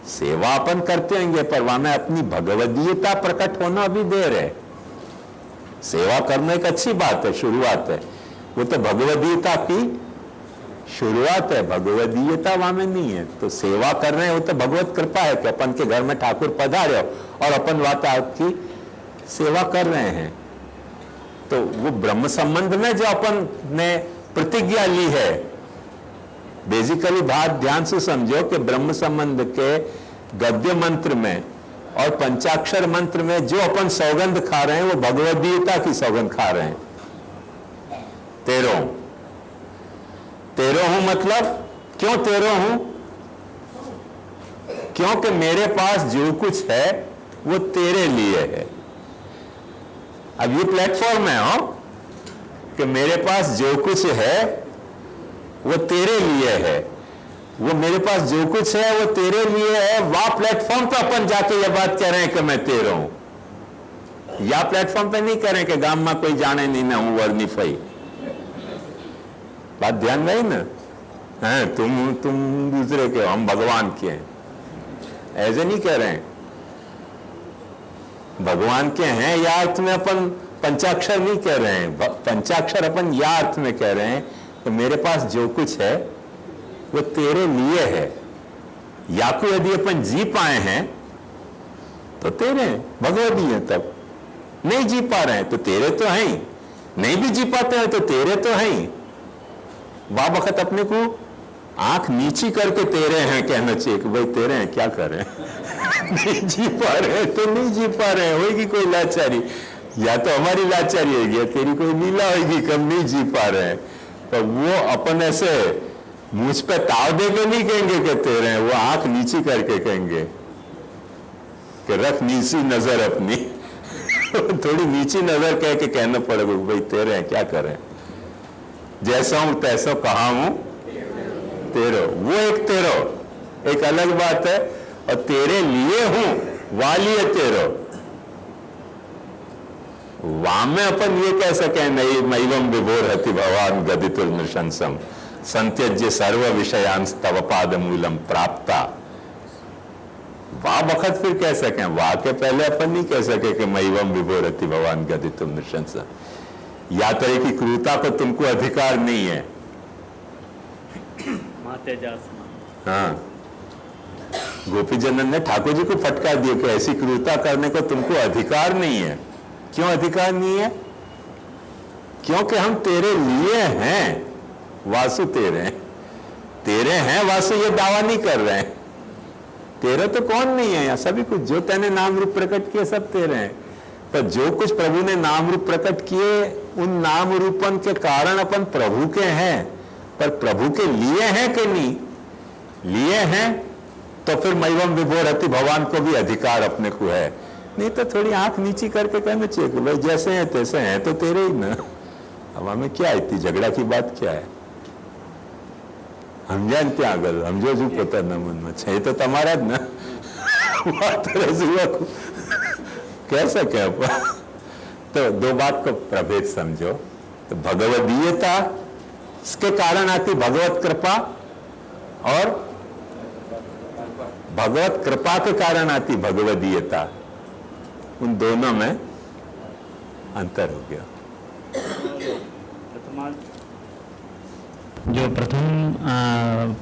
सेवा अपन करते होंगे पर वहां में अपनी भगवदीयता प्रकट होना भी देर है। सेवा करना एक अच्छी बात है, शुरुआत है, वो तो भगवदीयता की शुरुआत है, भगवदीयता वहां में नहीं है। तो सेवा कर रहे हैं वो तो भगवत कृपा है कि अपन के घर में ठाकुर पधारे और अपन वाता आपकी सेवा कर रहे हैं। तो वो ब्रह्म संबंध में जो अपन ने प्रतिज्ञा ली है, बेसिकली बात ध्यान से समझो कि ब्रह्म संबंध के गद्य मंत्र में और पंचाक्षर मंत्र में जो अपन सौगंध खा रहे हैं वो भगवदीयता की सौगंध खा रहे हैं। तेरो हूं मतलब क्यों तेरो हूं? क्योंकि मेरे पास जो कुछ है वो तेरे लिए है। अब ये प्लेटफॉर्म है हो कि मेरे पास जो कुछ है वो तेरे लिए है, वो मेरे पास जो कुछ है वो तेरे लिए है। वह प्लेटफॉर्म पे अपन जाके ये बात कह रहे हैं कि मैं तेरा हूं। या प्लेटफॉर्म पे नहीं कह रहे कि गांव में कोई जाने नहीं ना हूं वर्णी फई। बात ध्यान रही ना? है तुम दूसरे के हो, हम भगवान के हैं, ऐसे नहीं कह रहे हैं। भगवान के हैं या अर्थ में अपन पंचाक्षर नहीं कह रहे हैं। पंचाक्षर अपन या अर्थ में कह रहे हैं कि मेरे पास जो कुछ है वो तेरे लिए है। या को यदि अपन जी पाए हैं तो तेरे भगवदी है, तब नहीं जी पा रहे हैं तो तेरे तो है ही, नहीं भी जी पाते हैं तो तेरे तो है ही। वह वक्त अपने को आंख नीची करके तेरे हैं कहना चाहिए कि भाई तेरे हैं, क्या कर रहे हैं नहीं जी पा रहे हैं तो नहीं जी पा रहे हैं, होगी कोई लाचारी, या तो हमारी लाचारी होगी या तेरी कोई लीला होगी, कम नहीं जी पा रहे हैं। तो वो अपन ऐसे मुझ पे ताव दे के नहीं कहेंगे कि तेरे हैं, वो आंख नीची करके कहेंगे कि रख नीची नजर अपनी थोड़ी नीची नजर कह के कहना पड़ेगा भाई तेरे हैं, क्या करें, जैसा हूं तैसा कहा हूं तेरो। वो एक तेरो एक अलग बात है, और तेरे लिए हूं वालिए तेरो। वहां में अपन ये कह सके नहीं मैवम विभोर हति भगवान गदितुल नृशंसम संत्यज्य सर्व विषयांस तव पाद मूलम प्राप्ता। वाह वक्त फिर कह सके, वाह के पहले अपन नहीं कह सके कि मैवम विभोर हति भगवान गदितुल नृशंसम। या तरह की क्रूरता को तुमको अधिकार नहीं है। हाँ, गोपीजनन ने ठाकुर जी को फटकार दिया कि ऐसी क्रूरता करने को तुमको अधिकार नहीं है। क्यों अधिकार नहीं है? क्योंकि हम तेरे लिए हैं, वासु तेरे हैं, तेरे हैं वासु, ये दावा नहीं कर रहे हैं। तेरे तो कौन नहीं है, या सभी कुछ जो तेने नाम रूप प्रकट किए सब तेरे हैं। पर जो कुछ प्रभु ने नाम रूप प्रकट किए उन नाम रूपन के कारण अपन प्रभु के हैं, पर प्रभु के लिए हैं कि नहीं? लिए हैं तो फिर मैवम विभोर हति भगवान को भी अधिकार अपने को है। नहीं तो थोड़ी आंख नीची करके कहना चाहिए कि भाई जैसे हैं तैसे हैं तो तेरे ही ना। अब हमें क्या इतनी झगड़ा की बात क्या है? हम जानते આગળ સમજો છું પોતાના મનમાં છે તો તમારા જ ના વાત રજૂઆત कह सके अपन। तो दो बात को प्रभेद समझो। तो भगवदीयता इसके कारण आती भगवत कृपा, और भगवत कृपा के कारण आती भगवदीयता। उन दोनों में अंतर हो गया। जो प्रथम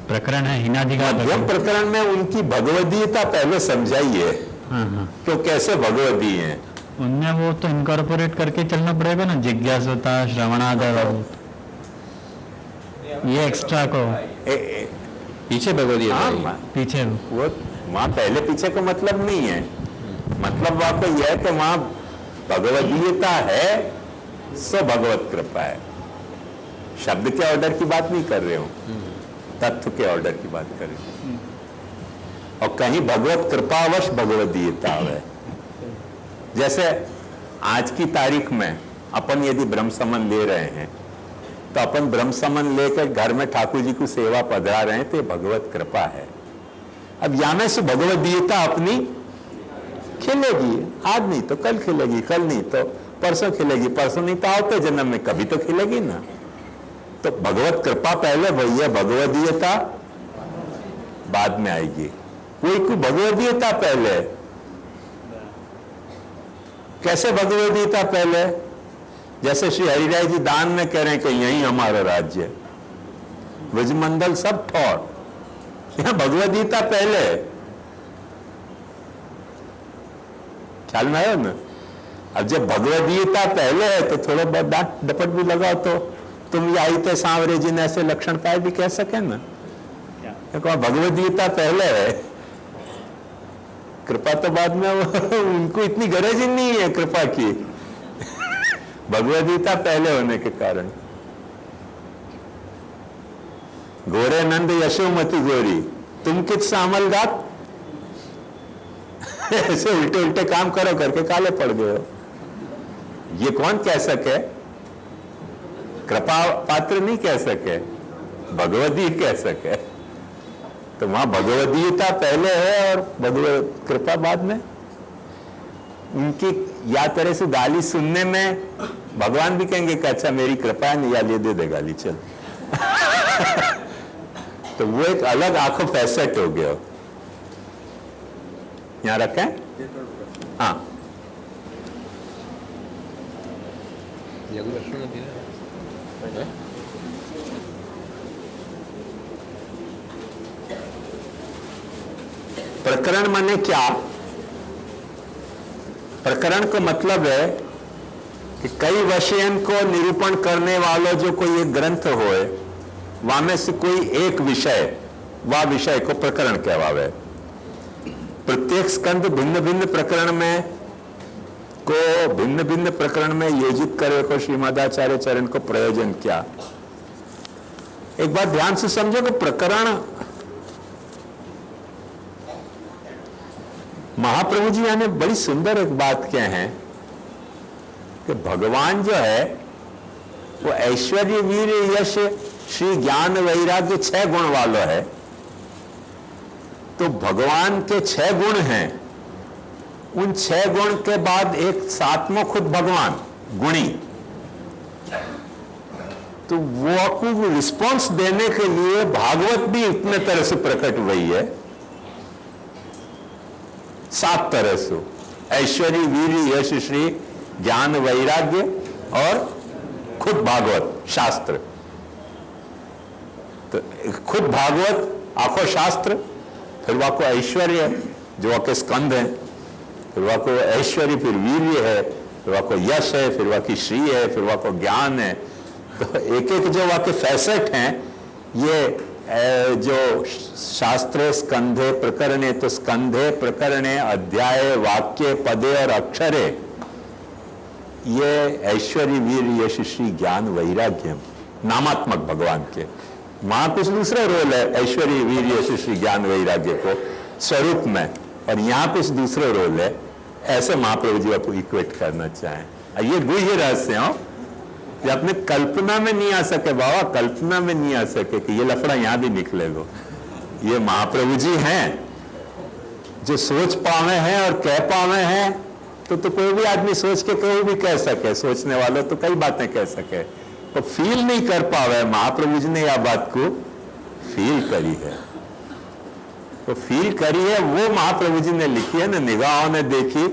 प्रकरण है हिनादिका मध्यम प्रकरण में उनकी भगवदीयता पहले समझाइए। हाँ, तो कैसे भगवदी हैं? उनमें वो तो इनकॉर्पोरेट करके चलना पड़ेगा ना, जिज्ञासुता श्रवणादर, ये एक्स्ट्रा को पीछे भगवदीयता हाँ, पीछे वो वहां पहले पीछे का मतलब नहीं है। मतलब वहां को यह है कि वहां भगवदीयता है सो भगवत कृपा है। शब्द के ऑर्डर की बात नहीं कर रहे हो, तत्व के ऑर्डर की बात कर रहे हो। और कहीं भगवत कृपावश भगवदीयता है। जैसे आज की तारीख में अपन यदि ब्रह्म समन ले रहे हैं तो अपन ब्रह्म समन लेकर घर में ठाकुर जी को सेवा पधरा रहे हैं तो ये भगवत कृपा है। अब यामे से भगवदीयता अपनी खिलेगी, आज नहीं तो कल खिलेगी, कल नहीं तो परसों खिलेगी, परसों नहीं तो आवते जन्म में कभी तो खिलेगी ना। तो भगवत कृपा पहले भैया, भगवदीयता बाद में आएगी। कोई को भगवदगीता पहले, कैसे भगवदगीता पहले? जैसे श्री हरिराय जी दान में कह रहे हैं कि यही हमारा राज्य, ब्रजमंडल सब ठौर, यहां भगवदगीता पहले। ख्याल में आया ना? अब जब भगवदगीता पहले है तो थोड़ा बहुत डांट डपट भी लगाओ तो तुम आई थे सांवरे जी ने ऐसे लक्षण पाए भी कह सके ना। भगवदगीता पहले है, कृपा तो बाद में उनको इतनी गरज ही नहीं है कृपा की। भगवदगीता पहले होने के कारण गोरे नंद यशोमती गोरी तुम कित सामल गात, ऐसे उल्टे उल्टे काम करो करके काले पड़ गए हो। ये कौन कह सके? कृपा पात्र नहीं कह सके, भगवदी कह सके। तो वहां भगवदगीता पहले है और भगवत कृपा बाद में। उनकी या तरह से गाली सुनने में भगवान भी कहेंगे कि अच्छा मेरी कृपा है नहीं, या ले दे गाली चल। तो वो एक अलग आंखों फैसेट हो गया। यहां रखें। हाँ, प्रकरण माने क्या? प्रकरण का मतलब है कि कई विषयन को निरूपण करने वालों जो कोई एक ग्रंथ होए, वहां में से कोई एक विषय, वह विषय को प्रकरण कहवावे। प्रत्येक स्कंद भिन्न भिन्न प्रकरण में को भिन्न भिन्न प्रकरण में योजित करे को श्रीमदाचार्य चरण को प्रयोजन क्या? एक बात ध्यान से समझो कि प्रकरण महाप्रभु जी यानी बड़ी सुंदर एक बात क्या है कि भगवान जो है वो ऐश्वर्य वीर यश श्री ज्ञान वैराग्य 6 गुण वाला है। तो भगवान के 6 गुण हैं, उन 6 गुण के बाद एक 7वां खुद भगवान गुणी। तो वो को रिस्पॉन्स देने के लिए भागवत भी इतने तरह से प्रकट हुई है, 7 तरह से, ऐश्वर्य वीर यश श्री ज्ञान वैराग्य और खुद भागवत शास्त्र। तो खुद भागवत आखो शास्त्र, फिर वह को ऐश्वर्य जो वह के स्कंद है, फिर वह को ऐश्वर्य, फिर वीर्य है, फिर वह को यश है, फिर वह की श्री है, फिर वह को ज्ञान है। तो एक एक जो वह के फैसेट हैं, ये जो शास्त्रे स्कंधे प्रकरणे, तो स्कंधे प्रकरणे अध्याय वाक्य पदे और अक्षरे, ये ऐश्वर्य वीर यश श्री ज्ञान वैराग्य नामात्मक भगवान के। वहां कुछ दूसरा रोल है ऐश्वर्य वीर यश श्री ज्ञान वैराग्य को स्वरूप में, और यहां कुछ दूसरा रोल है। ऐसे महाप्रभु जी को इक्वेट करना चाहें। ये गुह्य रहस्य हो जो अपने कल्पना में नहीं आ सके, बाबा कल्पना में नहीं आ सके कि ये लफड़ा यहां भी निकलेगा। ये महाप्रभु जी हैं जो सोच पावे हैं और कह पावे हैं। तो कोई भी आदमी सोच के कोई भी कह सके, सोचने वालों तो कई बातें कह सके, तो फील नहीं कर पावे। महाप्रभु जी ने यह बात को फील करी है। तो फील करी है वो महाप्रभु जी ने लिखी है ना, निगाहों ने देखी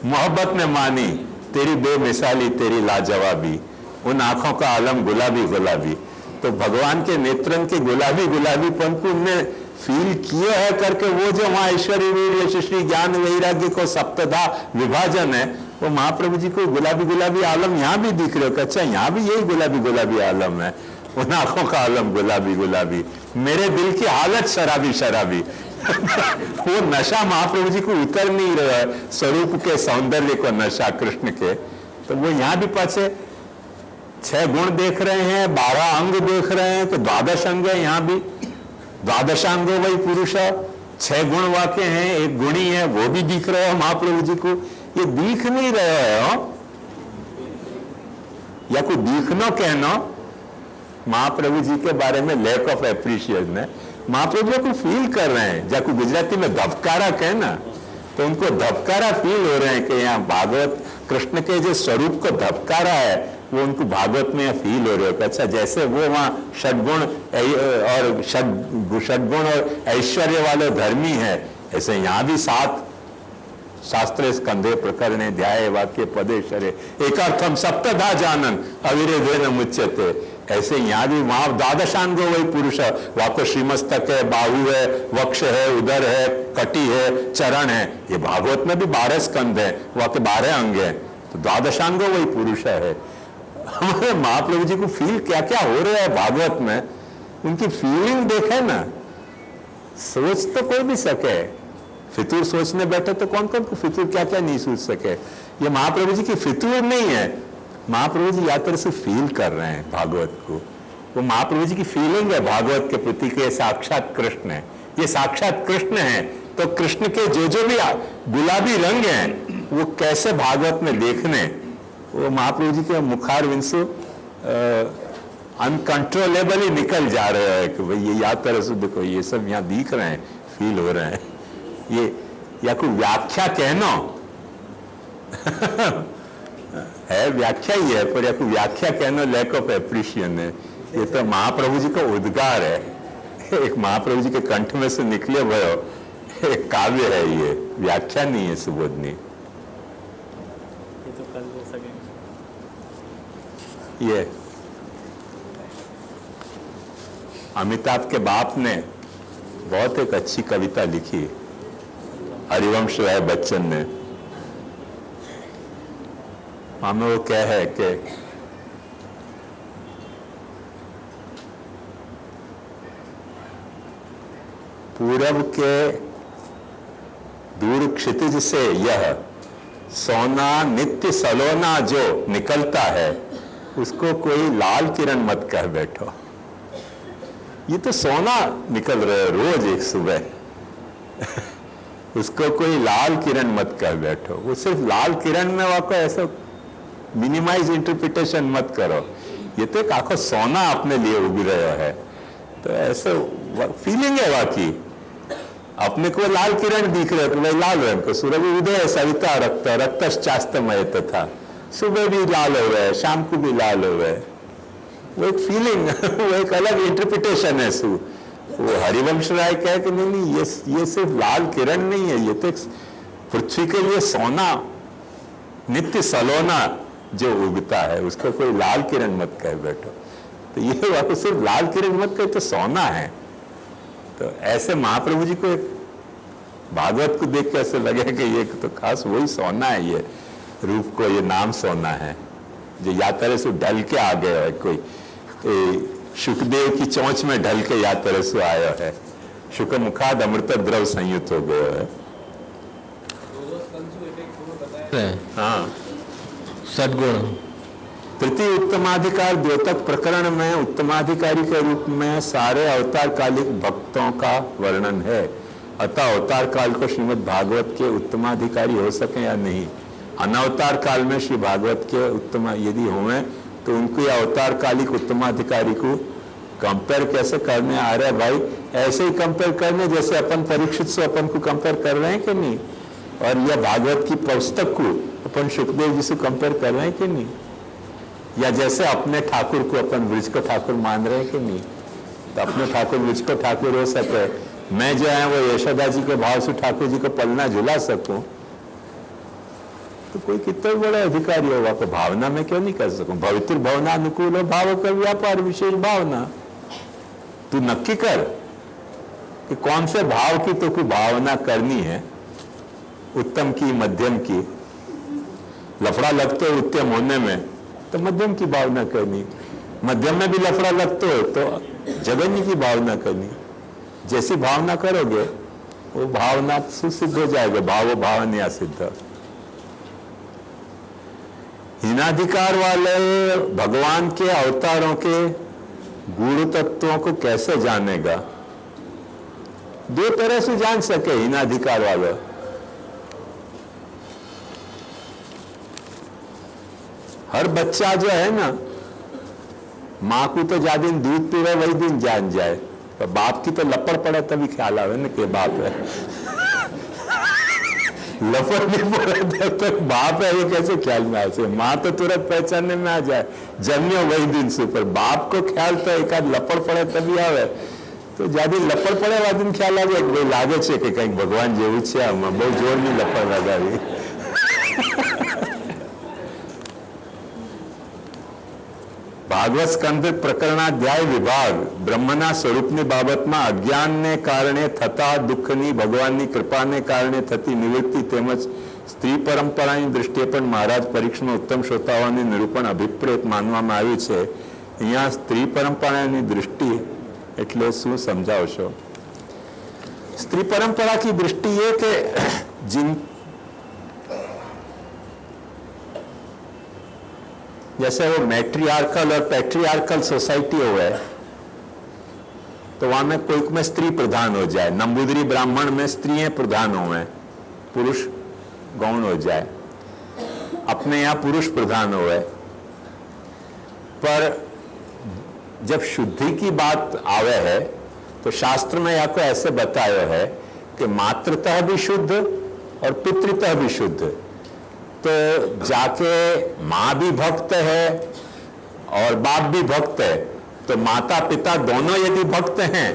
मोहब्बत ने मानी तेरी बेमिसाली तेरी लाजवाबी, उन आंखों का आलम गुलाबी गुलाबी। तो भगवान के नेत्रन के गुलाबी गुलाबीपन को उनने फील किए है करके वो जो वहां ऐश्वर्य वीर यश श्री ज्ञान वैराग्य को सप्तधा विभाजन है, वो महाप्रभु जी को गुलाबी गुलाबी आलम यहाँ भी दिख रहे हो। अच्छा यहाँ भी यही गुलाबी गुलाबी आलम है, उन आंखों का आलम गुलाबी गुलाबी, मेरे दिल की हालत शराबी शराबी। वो नशा महाप्रभु जी को उतर नहीं रहा है, स्वरूप के सौंदर्य को नशा कृष्ण के। तो वो यहाँ भी पाछे 6 गुण देख रहे हैं, 12 अंग देख रहे हैं, तो 12 अंग है यहाँ भी, 12 अंगो वही पुरुष, 6 गुण वाक्य हैं, एक गुणी है, वो भी दिख रहे हो महाप्रभु जी को। ये दिख नहीं रहे हो या कोई दिखना कहना महाप्रभु जी के बारे में लैक ऑफ एप्रिशिएशन है। महाप्रभु को फील कर रहे हैं, जाको गुजराती में धबकारा कहना, तो उनको धबकारा फील हो रहे हैं कि यहाँ भागवत कृष्ण के जो स्वरूप को धबकारा है वो उनको भागवत में फील हो रहे हो। अच्छा जैसे वो वहाँ षडगुण और षडगुण और ऐश्वर्य वाले धर्मी है, ऐसे यहाँ भी 7 शास्त्रे स्कंधे प्रकरणे ध्याये वाक्य पदे शरे एकार्थम सप्तधा जानन अविरोधेन मुच्यते। ऐसे यहाँ भी वहां द्वादशांगो वही पुरुष है, वहां को श्रीमस्तक है, बाहु है, वक्ष है, उदर है, कटी है, चरण है। ये भागवत में भी 12 स्कंध है, वहां के 12 अंग है, तो द्वादशांगो वही पुरुष है। हमारे महाप्रभु जी को फील क्या क्या हो रहा है भागवत में, उनकी फीलिंग देखे ना, सोच तो कोई भी सके, फितूर सोचने बैठे तो कौन कौन को फितूर क्या क्या नहीं सोच सके। ये महाप्रभु जी की फितूर नहीं है, महाप्रभु जी या तरह से फील कर रहे हैं भागवत को। वो महाप्रभु जी की फीलिंग है भागवत के प्रति के साक्षात कृष्ण है, ये साक्षात कृष्ण है। तो कृष्ण के जो जो भी गुलाबी रंग हैं वो कैसे भागवत में देखने, वो महाप्रभु जी के मुखार विंसु अनकंट्रोलेबली निकल जा रहे हैं कि भाई ये याद तरह से देखो ये सब यहाँ दिख रहे हैं, फील हो रहे हैं। ये या कोई व्याख्या कहना है, व्याख्या ही है, पर या कोई व्याख्या कहना लैक ऑफ एप्रिशिएशन है। ये तो महाप्रभु जी का उद्गार है, एक महाप्रभु जी के कंठ में से निकले हुए एक काव्य है, ये व्याख्या नहीं है सुबोधनी। ये अमिताभ के बाप ने बहुत एक अच्छी कविता लिखी, हरिवंश राय बच्चन ने। हमें वो क्या है कि पूरब के दूर क्षितिज से यह सोना नित्य सलोना जो निकलता है, उसको कोई लाल किरण मत कह बैठो। ये तो सोना निकल रहा है रोज एक सुबह उसको कोई लाल किरण मत कह बैठो। वो सिर्फ लाल किरण में वाको ऐसा मिनिमाइज इंटरप्रिटेशन मत करो, ये तो एक आखो सोना अपने लिए उग रहा है। तो ऐसे फीलिंग है वाकई, अपने को लाल किरण दिख रहे तो भाई लाल रंग को सूरज उदय सविता रक्त रक्तश्चास्तमय था, सुबह भी लाल हो रहा है, शाम को भी लाल हो रहा है। वो एक फीलिंग वो एक अलग इंटरप्रिटेशन है। वो हरिवंश राय कहे कि नहीं ये सिर्फ लाल किरण नहीं है, ये तो पृथ्वी के लिए सोना नित्य सलोना जो उगता है, उसको कोई लाल किरण मत कह बैठो। तो ये वाकई सिर्फ लाल किरण मत कहे तो सोना है। तो ऐसे महाप्रभु जी को भागवत को देख के ऐसे लगे कि ये तो खास वही सोना है, ये रूप को ये नाम सोना है जो या तरह से ढल के आ गया है। कोई शुकदेव की चोंच में ढल के या तरह से आया है, शुक मुखाद अमृत द्रव संयुक्त हो गया है। हाँ, सद्गुण तृतीय उत्तमाधिकार द्योतक प्रकरण में उत्तमाधिकारी के रूप में सारे अवतार कालिक भक्तों का वर्णन है। अतः अवतार काल को श्रीमद् भागवत के उत्तमाधिकारी हो सके या नहीं, अनवतार काल में श्री भागवत के उत्तम यदि हुए तो उनको या अवतार कालिक उत्तमाधिकारी को कंपेयर कैसे करने आ रहा है भाई? ऐसे ही कंपेयर करने जैसे अपन परीक्षित से अपन को कंपेयर कर रहे हैं कि नहीं, और यह भागवत की पुस्तक को अपन सुखदेव जी से कंपेयर कर रहे हैं कि नहीं, या जैसे अपने ठाकुर को अपन ब्रिज को ठाकुर मान रहे हैं कि नहीं। तो अपने ठाकुर ब्रिज को ठाकुर हो सके, मैं जो है वो यशोदा जी के भाव से ठाकुर जी को पलना झुला सकूं, तो कोई कितना बड़ा अधिकारी होगा तो भावना में क्यों नहीं कर सकूं? भवित्र भावना अनुकूल हो भाव कर व्यापार विशेष भावना। तू नक्की कर कि कौन से भाव की तो कोई भावना करनी है, उत्तम की मध्यम की। लफड़ा लगते हो उत्तम होने में तो मध्यम की भावना करनी, मध्यम में भी लफड़ा लगते हो तो जगन्य की भावना करनी। जैसी भावना करोगे वो भावना सुसिद्ध हो जाएगा, भाव भावना सिद्ध। हीनाधिकार वाले भगवान के अवतारों के गूढ़ तत्वों को कैसे जानेगा? दो तरह से जान सके हीनाधिकार वाले। हर बच्चा जो है ना, माँ को तो ज्यादा दिन दूध पी रहा वही दिन जान जाए, तो बाप की तो लपड़ पड़े तभी ख्याल आवे ना कि बाप है। लपड़ नहीं पड़े तब तक बाप है ये कैसे ख्याल में आ सके? माँ तो तुरंत पहचानने में आ जाए, जन्मे वही दिन से, पर बाप को ख्याल तो एक आध लपड़ पड़े तभी आवे। તો જ્યાંથી લપડ પડે વાતને ખ્યાલ આવે કે ભાઈ લાગે છે કે કંઈક ભગવાન જેવું છે આમાં, બહુ જોરની લપડ લગાવી. ભાગવત સ્કંદ પ્રકરણાધ્યાય વિભાગ બ્રહ્મના સ્વરૂપની બાબતમાં અજ્ઞાનને કારણે થતા દુઃખની ભગવાનની કૃપાને કારણે થતી નિવૃત્તિ તેમજ સ્ત્રી પરંપરાની દૃષ્ટિએ પણ મહારાજ પરીક્ષનું ઉત્તમ શ્રોતાઓની નિરૂપણ અભિપ્રેત માનવામાં આવ્યું છે. અહીંયા સ્ત્રી પરંપરાની દૃષ્ટિ એટલે શું સમજાવશો? स्त्री परंपरा की दृष्टि ये कि जिन जैसे वो मैट्रियार्कल और पैट्रियार्कल सोसाइटी हो है तो वहां में कोई में स्त्री प्रधान हो जाए, नंबूदरी ब्राह्मण में स्त्रियां प्रधान हो, पुरुष गौण हो जाए, अपने यहाँ पुरुष प्रधान हो है. पर जब शुद्धि की बात आवे है तो शास्त्र में आपको ऐसे बताया है कि मातृतः भी शुद्ध और पितृतः भी शुद्ध. तो जाके माँ भी भक्त है और बाप भी भक्त है, तो माता पिता दोनों यदि भक्त हैं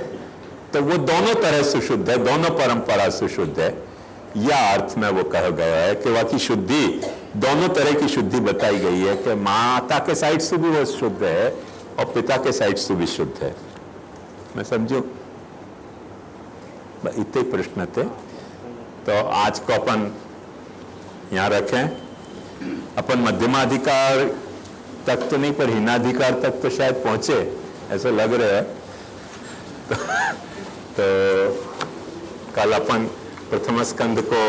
तो वो दोनों तरह से शुद्ध है, दोनों परंपरा से शुद्ध है. यह अर्थ में वो कहा गया है कि वह की शुद्धि दोनों तरह की शुद्धि बताई गई है कि माता के साइड से भी वो शुद्ध है और पिता के साइड से भी शुद्ध है. मैं समझू इतने प्रश्न थे. तो आज को अपन यहाँ रखें. अपन मध्यमाधिकार तक तो नहीं पर हीनाधिकार तक तो शायद पहुंचे ऐसा लग रहा है. तो कल अपन प्रथम स्कंद को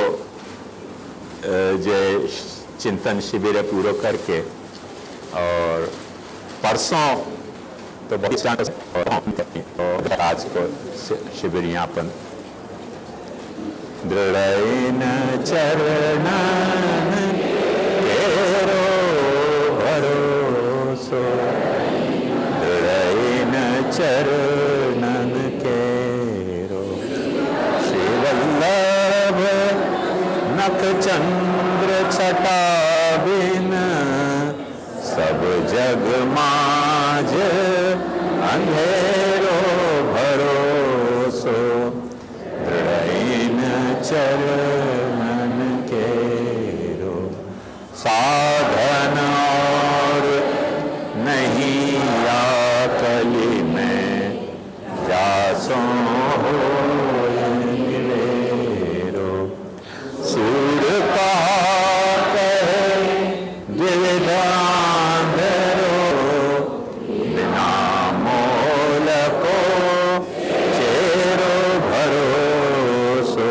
जो चिंतन शिविर पूरा करके और परसों तो बहुत आज को शिविर यहाँ अपन दृढ़ चरण केरो भरोसो, दृढ़ चरण केरो श्रीवल्लभ नख चंद्र छटा बिन सब जग माज अंधेरो भरोसो, चरण केरो साधन और नहीं आकली में जासो हो निवेरो. सूर का कहे द्विधांधरो बिना मोल को चेरो भरोसो,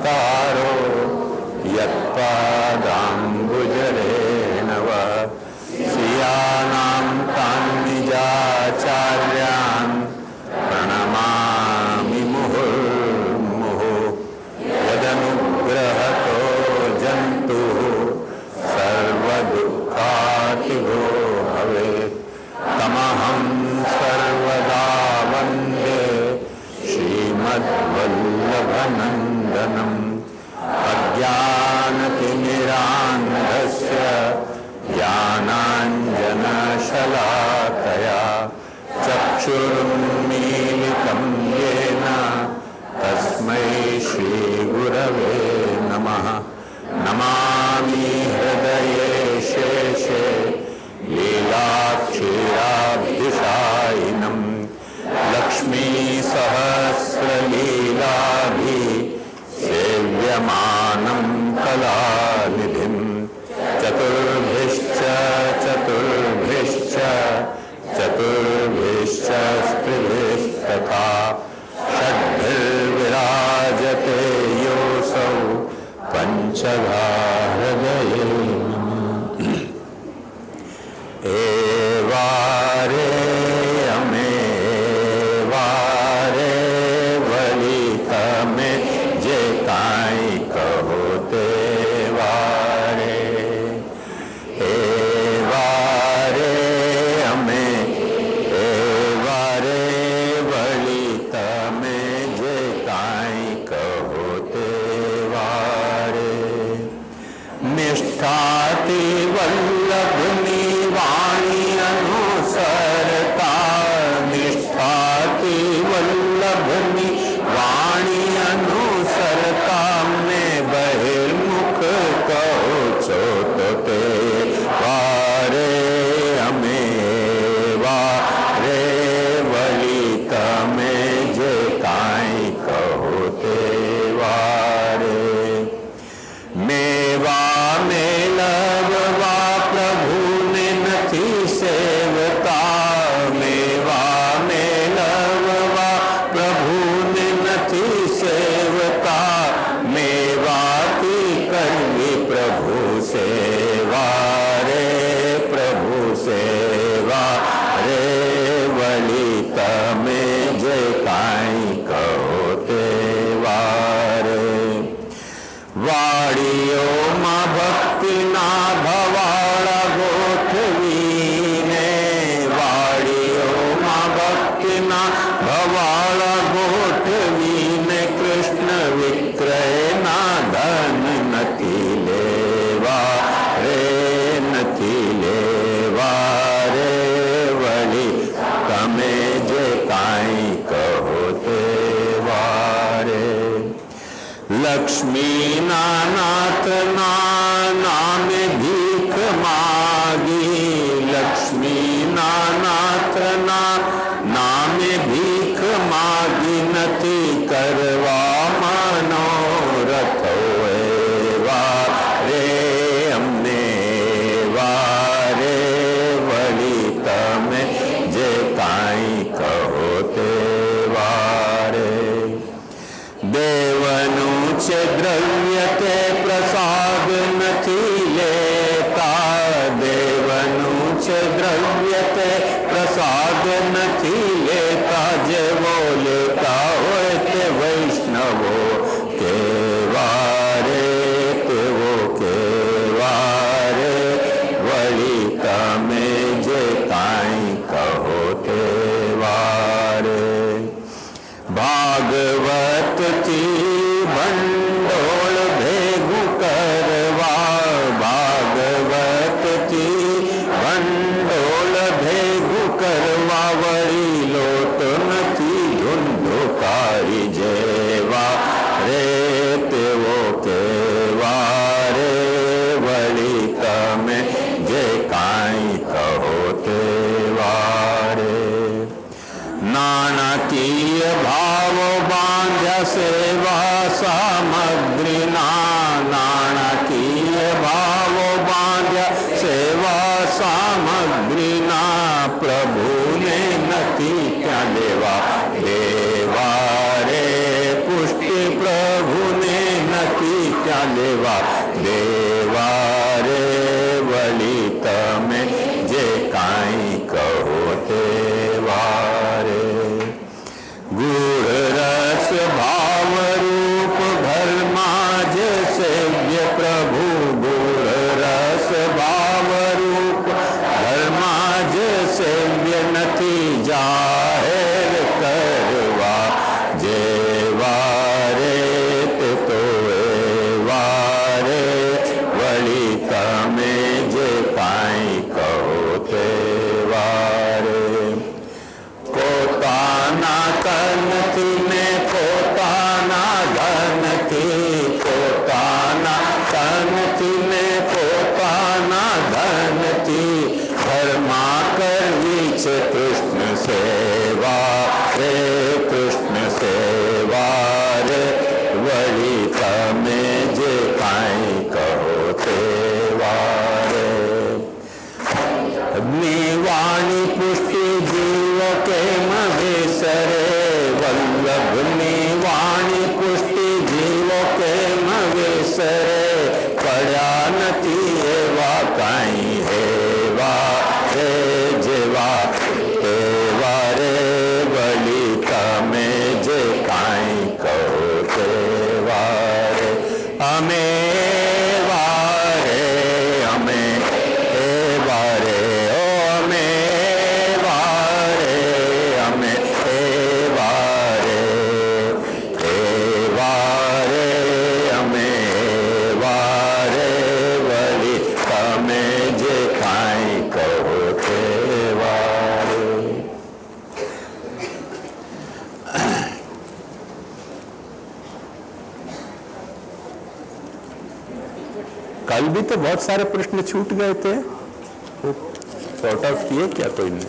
तारो यत्पादाम्बुजरेण वा श्रियाणां तान्निजाचार्यान् प्रणमामि मुहुर्मुहुः. यदनुग्रहतो जन्तुः सर्वदुःखातिगो भवेत् तमहं सर्वदा वन्दे श्रीमद्वल्लभनन्दनम्. अज्ञानतिमिरान्धस्य ज्ञानाञ्जनशलाकया चक्षुरुन्मीलितं येन तस्मै श्रीगुरवे नमः. नमामि हृदये शेषे लीलाक्षीराब्धिशायिनं लक्ष्मीसहस्रलीलाभिः सेव्यमानं कलानिधिं. चतुर्भिश्च चतुर्भिश्च चतुर्भिश्च स्त्रिभिस्तथा षड्भिर्विराजते योऽसौ पंचधा हृदये नमः. एवारे अमे वारे वलित में जे काई कहो ते वारे. एवारे अमे एवारे वलित में जे काई लक्ष्मी नाथ नामे भीख मागी, लक्ष्मी नाथ नामे भीख मागी, नथी करवा मनोरथ एवा रे अमने वारे वળી તમે જે કાંઈ કહો તે વારે। દેવનું છે દ્રવ્ય તે પ્રસાદ નથી લેતા, દેવનું છે દ્રવ્ય તે પ્રસાદ નથી લેતા, જેવો લેતા હોય તે વૈષ્ણવો કેવારે તેવો કેવારે વળી તમે જે કાંઈ કહો તે વારે। ભાગવતથી ભંડોળ ભેગું કરવા, ભાગવતથી ભંડોળ ભેગું કરવા, વળી લોટ નથી ધૂંધુકારી જેવા રે તેવો કેવા રે વળી તમે જે કાંઈ કહો તેવા રે। નાણાકીય ભાવો બાંધ્યા સેવા સામગ્રીના, નાણાકીય ભાવો બાંધ્યા સેવા સામગ્રીના, પ્રભુને નથી ત્યાં લેવા દેવા રે પુષ્ટિ, પ્રભુને નથી ત્યાં લેવા દેવા રે વળી તમે જે કાંઈ કહો તે વારે। ગુણ રસ ભાવ રૂપ ઘરમાં જ સેવ્ય પ્રભુ, ગુણ રસ ભાવ રૂપ ઘરમાં જ સેવ્ય, નથી જાહેર કરવા જેવા રે તે તો એવા રે વળી તમે જે કાંઈ કહો તે વારે। પોતાના તનથી ને પોતાના ધનથી, પોતાના તનથી ને પોતાના ધનથી, ઘરમાં કરવી છે કૃષ્ણ સેવા રે કૃષ્ણ સેવા રે વળી તમે જે કાંઈ કહો તે વારે। વાણી પુષ્ટિ જીવ કેમ વિસરે, વલ્લભની વાણી પુષ્ટિ જીવ કેમ વિસરે, પડ્યા નથી એવા કાંઈ એવા રે જેવા એવા રે વળી તમે જે કાંઈ કહો તેવા રે। અમે વારે અમે વારે ઓ અમે વારે અમે વારે અમે વારે વળી તમે જે કાંઈ કહો તે વારે। कल भी तो बहुत सारे प्रश्न छूट गए थे, सॉर्ट आउट किए क्या कोई ने?